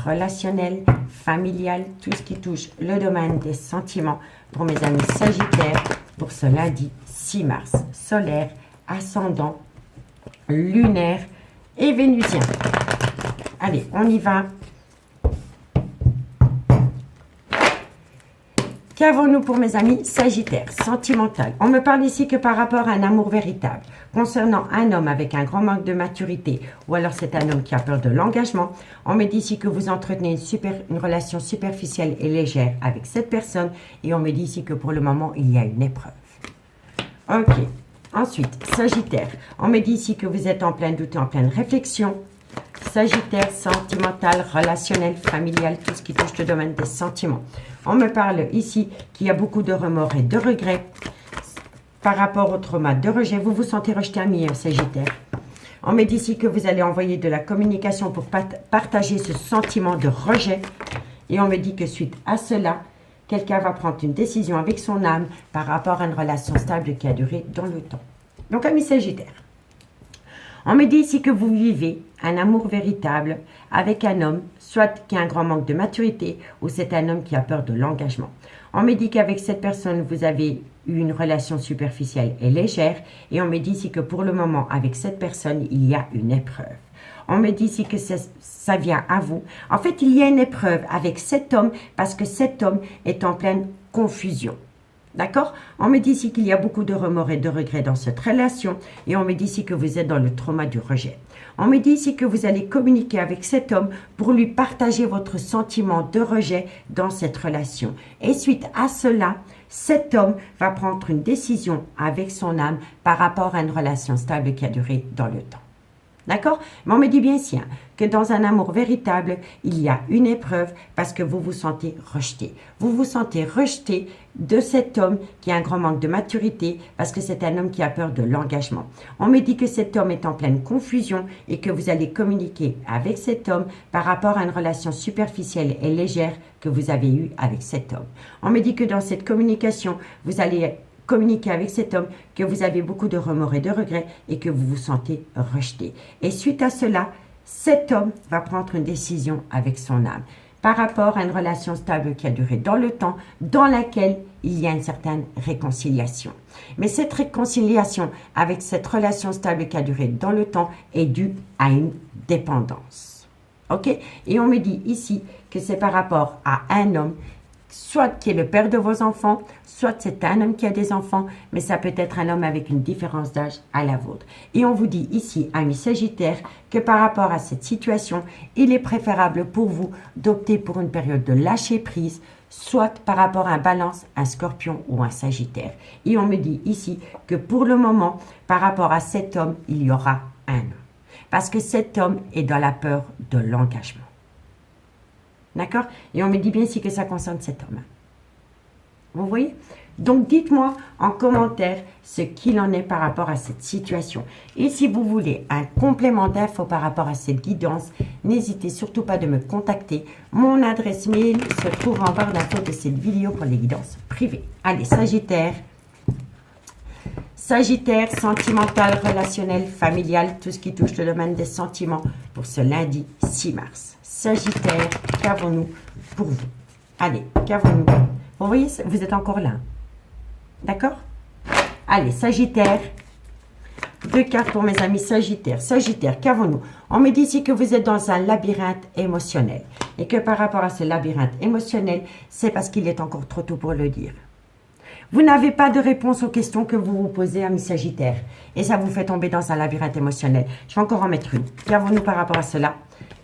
relationnel, familial, tout ce qui touche le domaine des sentiments pour mes amis Sagittaires pour ce lundi 6 mars. Solaire, ascendant, lunaire et vénusien. Allez, on y va. Qu'avons-nous pour mes amis Sagittaires? Sentimental. On me parle ici que par rapport à un amour véritable. Concernant un homme avec un grand manque de maturité, ou alors c'est un homme qui a peur de l'engagement, on me dit ici que vous entretenez une relation superficielle et légère avec cette personne, et on me dit ici que pour le moment, il y a une épreuve. Ok. Ensuite, Sagittaire, on me dit ici que vous êtes en plein doute et en pleine réflexion. Sagittaire, sentimental, relationnel, familial, tout ce qui touche le domaine des sentiments. On me parle ici qu'il y a beaucoup de remords et de regrets par rapport au trauma de rejet. Vous vous sentez rejeté, ami Sagittaire. On me dit ici que vous allez envoyer de la communication pour partager ce sentiment de rejet. Et on me dit que suite à cela, quelqu'un va prendre une décision avec son âme par rapport à une relation stable qui a duré dans le temps. Donc, amis Sagittaire, on me dit ici que vous vivez un amour véritable avec un homme, soit qui a un grand manque de maturité, ou c'est un homme qui a peur de l'engagement. On me dit qu'avec cette personne, vous avez eu une relation superficielle et légère, et on me dit ici que pour le moment, avec cette personne, il y a une épreuve. On me dit ici que ça vient à vous. En fait, il y a une épreuve avec cet homme parce que cet homme est en pleine confusion. D'accord? On me dit ici qu'il y a beaucoup de remords et de regrets dans cette relation et on me dit ici que vous êtes dans le trauma du rejet. On me dit ici que vous allez communiquer avec cet homme pour lui partager votre sentiment de rejet dans cette relation. Et suite à cela, cet homme va prendre une décision avec son âme par rapport à une relation stable qui a duré dans le temps. D'accord? Mais on me dit bien ici que dans un amour véritable, il y a une épreuve parce que vous vous sentez rejeté. Vous vous sentez rejeté de cet homme qui a un grand manque de maturité parce que c'est un homme qui a peur de l'engagement. On me dit que cet homme est en pleine confusion et que vous allez communiquer avec cet homme par rapport à une relation superficielle et légère que vous avez eue avec cet homme. On me dit que dans cette communication, vous allez communiquer avec cet homme que vous avez beaucoup de remords et de regrets et que vous vous sentez rejeté. Et suite à cela, cet homme va prendre une décision avec son âme par rapport à une relation stable qui a duré dans le temps, dans laquelle il y a une certaine réconciliation. Mais cette réconciliation avec cette relation stable qui a duré dans le temps est due à une dépendance. OK? Et on me dit ici que c'est par rapport à un homme soit qui est le père de vos enfants, soit c'est un homme qui a des enfants, mais ça peut être un homme avec une différence d'âge à la vôtre. Et on vous dit ici, amis Sagittaires, que par rapport à cette situation, il est préférable pour vous d'opter pour une période de lâcher prise, soit par rapport à un Balance, un Scorpion ou un Sagittaire. Et on me dit ici que pour le moment, par rapport à cet homme, il y aura un homme. Parce que cet homme est dans la peur de l'engagement. D'accord? Et on me dit bien ici que ça concerne cet homme. Vous voyez? Donc, dites-moi en commentaire ce qu'il en est par rapport à cette situation. Et si vous voulez un complément d'infos par rapport à cette guidance, n'hésitez surtout pas de me contacter. Mon adresse mail se trouve en barre d'infos de cette vidéo pour les guidances privées. Allez, Sagittaire. Sagittaire, sentimental, relationnel, familial, tout ce qui touche le domaine des sentiments pour ce lundi 6 mars. Sagittaire, qu'avons-nous pour vous? Allez, qu'avons-nous? Vous voyez, vous êtes encore là. D'accord? Allez, Sagittaire. 2 cartes pour mes amis Sagittaire. Sagittaire, qu'avons-nous? On me dit ici que vous êtes dans un labyrinthe émotionnel. Et que par rapport à ce labyrinthe émotionnel, c'est parce qu'il est encore trop tôt pour le dire. Vous n'avez pas de réponse aux questions que vous vous posez, amis Sagittaire. Et ça vous fait tomber dans un labyrinthe émotionnel. Je vais encore en mettre une. Qu'avons-nous par rapport à cela?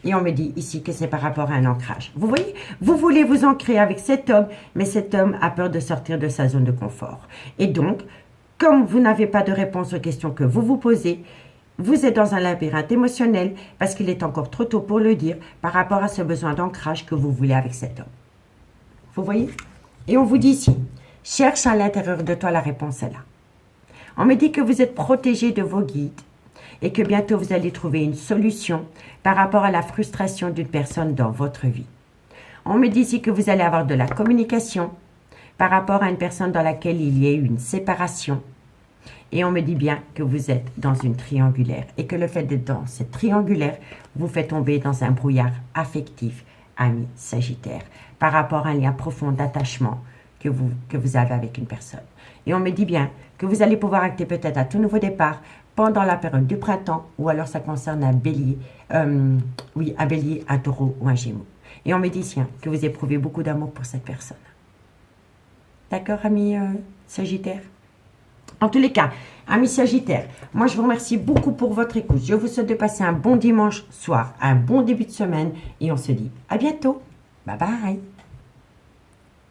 Et on me dit ici que c'est par rapport à un ancrage. Vous voyez, vous voulez vous ancrer avec cet homme, mais cet homme a peur de sortir de sa zone de confort. Et donc, comme vous n'avez pas de réponse aux questions que vous vous posez, vous êtes dans un labyrinthe émotionnel parce qu'il est encore trop tôt pour le dire par rapport à ce besoin d'ancrage que vous voulez avec cet homme. Vous voyez? Et on vous dit ici, cherche à l'intérieur de toi, la réponse est là. On me dit que vous êtes protégé de vos guides et que bientôt vous allez trouver une solution par rapport à la frustration d'une personne dans votre vie. On me dit ici que vous allez avoir de la communication par rapport à une personne dans laquelle il y a eu une séparation. Et on me dit bien que vous êtes dans une triangulaire et que le fait d'être dans cette triangulaire vous fait tomber dans un brouillard affectif, ami Sagittaire, par rapport à un lien profond d'attachement que vous avez avec une personne. Et on me dit bien que vous allez pouvoir acter peut-être à tout nouveau départ pendant la période du printemps, ou alors ça concerne un bélier, un bélier, un taureau ou un gémeau. Et on me dit ici que vous éprouvez beaucoup d'amour pour cette personne. D'accord, ami Sagittaire? En tous les cas, amis Sagittaire, moi je vous remercie beaucoup pour votre écoute. Je vous souhaite de passer un bon dimanche soir, un bon début de semaine et on se dit à bientôt. Bye bye.